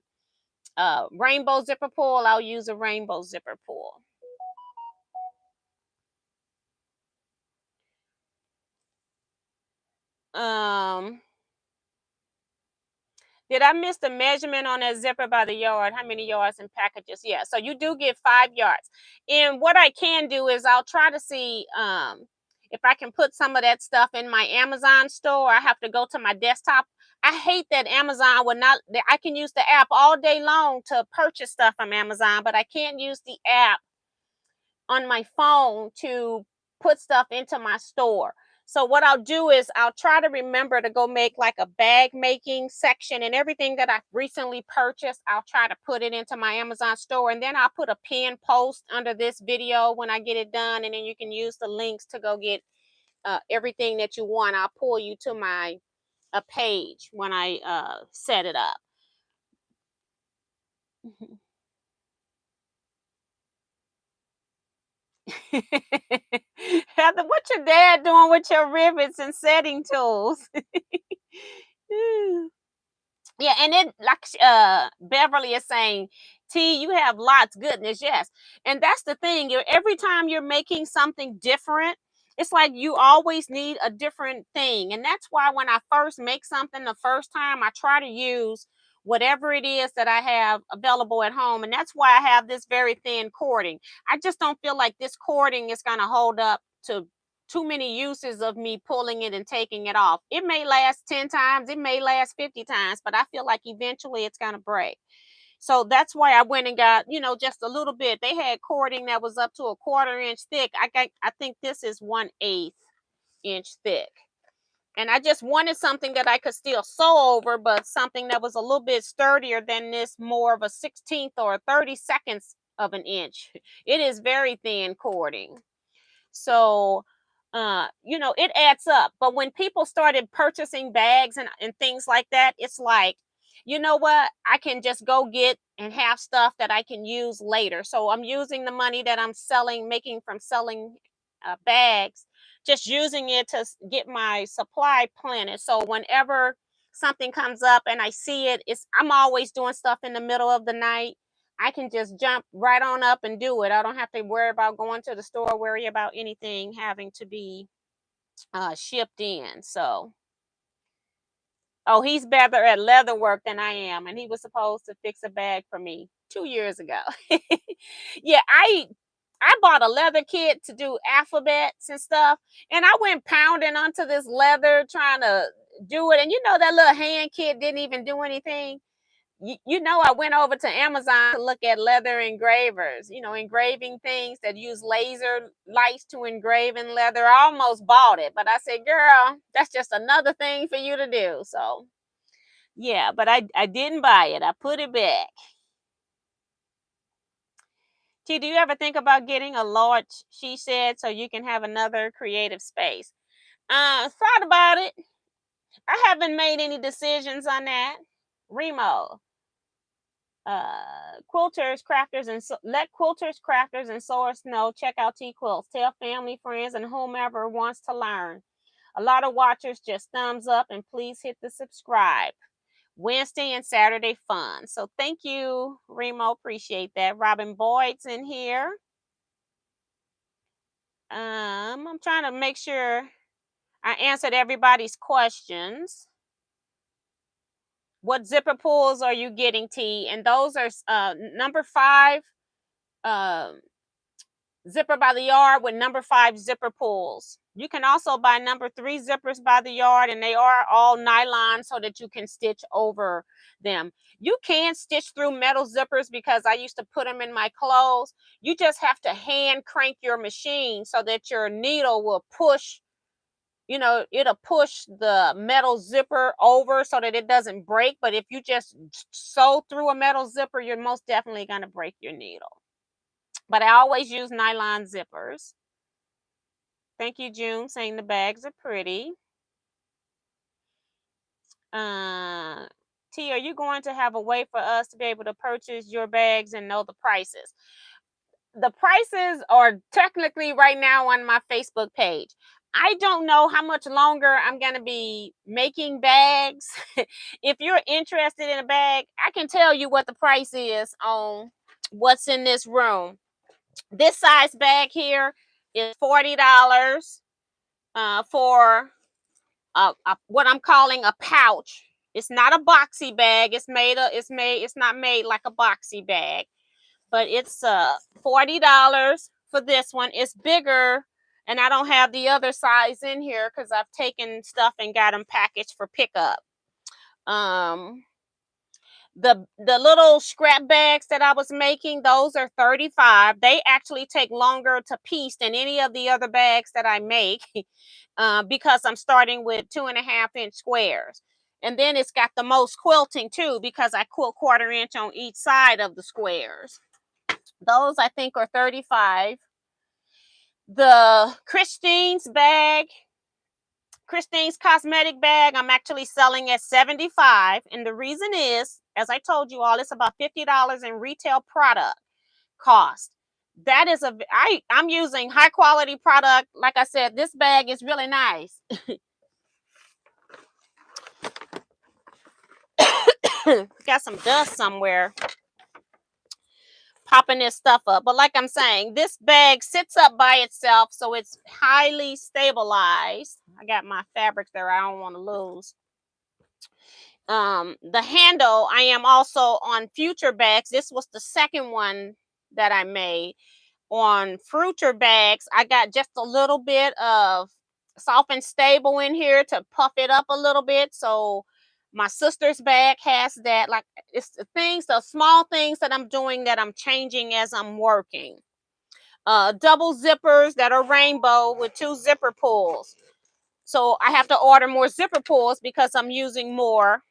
rainbow zipper pull, I'll use a rainbow zipper pull. Did I miss the measurement on that zipper by the yard? How many yards in packages? Yeah, so you do get 5 yards. And what I can do is I'll try to see if I can put some of that stuff in my Amazon store. I have to go to my desktop. I hate that Amazon would not, I can use the app all day long to purchase stuff from Amazon, but I can't use the app on my phone to put stuff into my store. So what I'll do is I'll try to remember to go make like a bag making section, and everything that I've recently purchased, I'll try to put it into my Amazon store, and then I'll put a pinned post under this video when I get it done, and then you can use the links to go get everything that you want. I'll pull you to my page when I set it up. Heather, what your dad doing with your rivets and setting tools? Yeah, and then like Beverly is saying, T, you have lots. Goodness, yes. And that's the thing. Every time you're making something different, it's like you always need a different thing. And that's why when I first make something the first time, I try to use whatever it is that I have available at home. And that's why I have this very thin cording. I just don't feel like this cording is going to hold up to too many uses of me pulling it and taking it off. It may last 10 times, it may last 50 times, but I feel like eventually it's going to break. So that's why I went and got, just a little bit. They had cording that was up to a 1/4 inch thick. I think this is 1/8 inch thick. And I just wanted something that I could still sew over, but something that was a little bit sturdier than this, more of a 1/16 or a 32nd of an inch. It is very thin cording. So it adds up. But when people started purchasing bags and things like that, it's like, you know what? I can just go get and have stuff that I can use later. So I'm using the money that I'm making from selling bags, just using it to get my supply planted. So whenever something comes up and I see it, I'm always doing stuff in the middle of the night. I can just jump right on up and do it. I don't have to worry about going to the store, worry about anything having to be shipped in. So, oh, he's better at leather work than I am, and he was supposed to fix a bag for me 2 years ago. Yeah, I bought a leather kit to do alphabets and stuff, and I went pounding onto this leather trying to do it, and that little hand kit didn't even do anything. I went over to Amazon to look at leather engravers, engraving things that use laser lights to engrave in leather. I almost bought it, but I said, girl, that's just another thing for you to do. So, yeah, but I didn't buy it. I put it back. T, do you ever think about getting a large, she said, so you can have another creative space? Thought about it. I haven't made any decisions on that. Remo. Quilters, crafters, and let quilters, crafters, and sewers know. Check out Teaquilts. Tell family, friends, and whomever wants to learn. A lot of watchers just thumbs up, and please hit the subscribe. Wednesday and Saturday fun. So thank you, Remo. Appreciate that. Robin Boyd's in here. I'm trying to make sure I answered everybody's questions. What zipper pulls are you getting, T? And those are number 5 zipper by the yard with number 5 zipper pulls. You can also buy number 3 zippers by the yard, and they are all nylon so that you can stitch over them. You can stitch through metal zippers because I used to put them in my clothes. You just have to hand crank your machine so that your needle will push, it'll push the metal zipper over so that it doesn't break. But if you just sew through a metal zipper, you're most definitely going to break your needle. But I always use nylon zippers. Thank you, June, saying the bags are pretty. T, are you going to have a way for us to be able to purchase your bags and know the prices? The prices are technically right now on my Facebook page. I don't know how much longer I'm going to be making bags. If you're interested in a bag, I can tell you what the price is on what's in this room. This size bag here is $40 for what I'm calling a pouch. It's not a boxy bag. It's not made like a boxy bag, but it's $40 for this one. It's bigger, and I don't have the other size in here because I've taken stuff and got them packaged for pickup. The little scrap bags that I was making, those are $35. They actually take longer to piece than any of the other bags that I make because I'm starting with 2.5-inch squares. And then it's got the most quilting too because I quilt 1/4 inch on each side of the squares. Those I think are $35. The Christine's Cosmetic bag, I'm actually selling at $75. And the reason is, as I told you all, it's about $50 in retail product cost. That is I'm using high quality product. Like I said, this bag is really nice. Got some dust somewhere popping this stuff up. But like I'm saying, this bag sits up by itself, so it's highly stabilized. I got my fabrics there I don't want to lose. The handle, I am also on future bags. This was the second one that I made. On future bags, I got just a little bit of soft and stable in here to puff it up a little bit. So my sister's bag has that. Like, it's the small things that I'm doing that I'm changing as I'm working. Double zippers that are rainbow with 2 zipper pulls. So I have to order more zipper pulls because I'm using more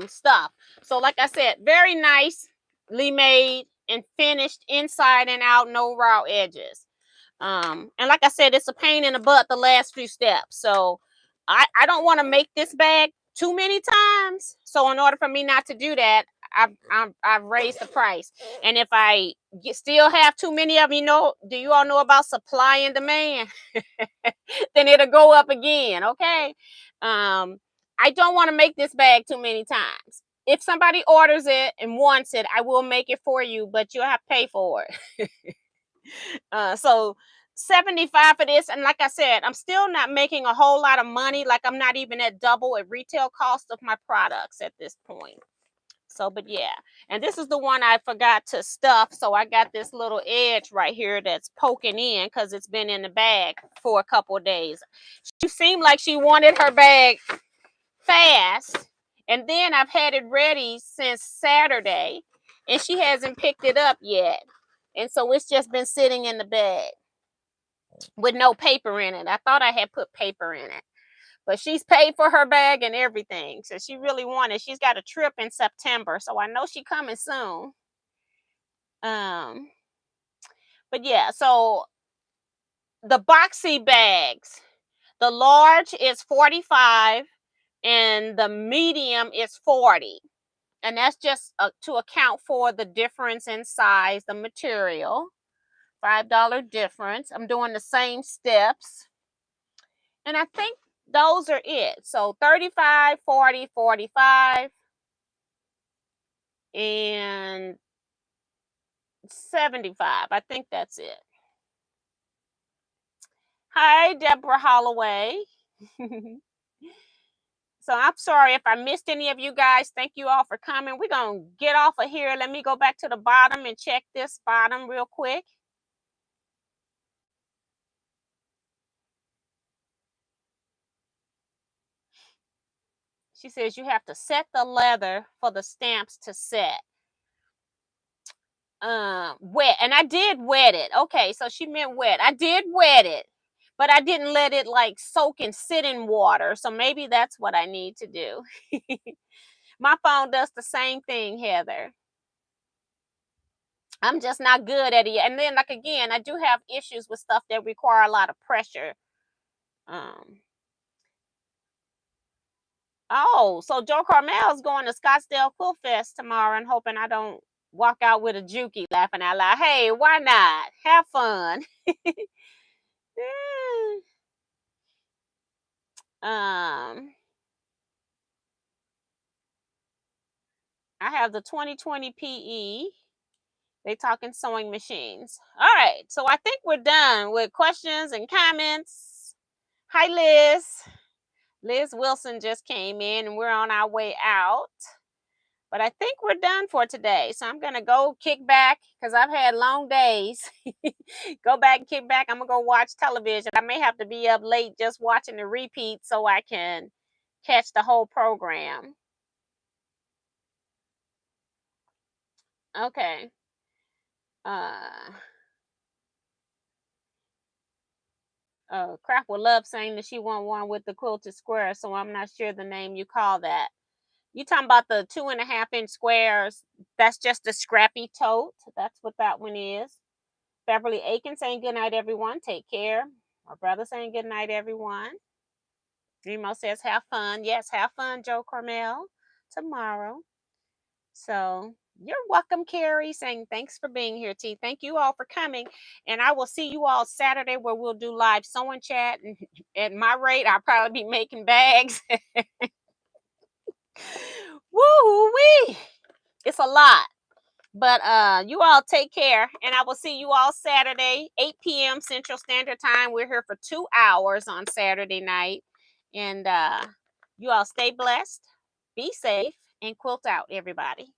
stuff. So like I said, very nicely made and finished inside and out, no raw edges. And like I said, it's a pain in the butt the last few steps. So I don't want to make this bag too many times. So in order for me not to do that, I've raised the price. And if I still have too many of you know, do you all know about supply and demand? Then it'll go up again. Okay. I don't want to make this bag too many times. If somebody orders it and wants it, I will make it for you, but you'll have to pay for it. So 75 for this. And like I said, I'm still not making a whole lot of money. Like I'm not even at double at retail cost of my products at this point. So, but yeah, and this is the one I forgot to stuff. So I got this little edge right here that's poking in because it's been in the bag for a couple of days. She seemed like she wanted her bag fast. And then I've had it ready since Saturday and she hasn't picked it up yet. And so it's just been sitting in the bag with no paper in it. I thought I had put paper in it. But she's paid for her bag and everything. So she really wanted. She's got a trip in September. So I know she's coming soon. But yeah, so the boxy bags. The large is 45 and the medium is 40. And that's just to account for the difference in size, the material. $5 difference. I'm doing the same steps. And I think those are it. So 35, 40, 45, and 75. I think that's it. Hi, Deborah Holloway. So I'm sorry if I missed any of you guys. Thank you all for coming. We're going to get off of here. Let me go back to the bottom and check this bottom real quick. She says you have to set the leather for the stamps to set. Wet. And I did wet it. Okay, so she meant wet. I did wet it, but I didn't let it like soak and sit in water. So maybe that's what I need to do. My phone does the same thing, Heather. I'm just not good at it. And then, like, again, I do have issues with stuff that require a lot of pressure. Oh, so Joe Carmel's going to Scottsdale Quilt Fest tomorrow and hoping I don't walk out with a jukey laughing out loud. Hey, why not? Have fun. I have the 2020 PE. They talking sewing machines. All right, so I think we're done with questions and comments. Hi, Liz. Liz Wilson just came in and we're on our way out. But I think we're done for today. So I'm going to go kick back because I've had long days. Go back and kick back. I'm going to go watch television. I may have to be up late just watching the repeat so I can catch the whole program. Okay. Crap will love saying that she want one with the quilted square, so I'm not sure the name you call that. You talking about the 2.5-inch squares? That's just a scrappy tote. That's what that one is. Beverly Aiken saying good night, everyone. Take care. My brother saying good night, everyone. Remo says have fun. Yes, have fun, Joe Carmel, tomorrow. So you're welcome, Carrie, saying thanks for being here, T. Thank you all for coming. And I will see you all Saturday where we'll do live sewing chat. And at my rate, I'll probably be making bags. Woo-wee! It's a lot. But you all take care. And I will see you all Saturday, 8 p.m. Central Standard Time. We're here for 2 hours on Saturday night. And you all stay blessed, be safe, and quilt out, everybody.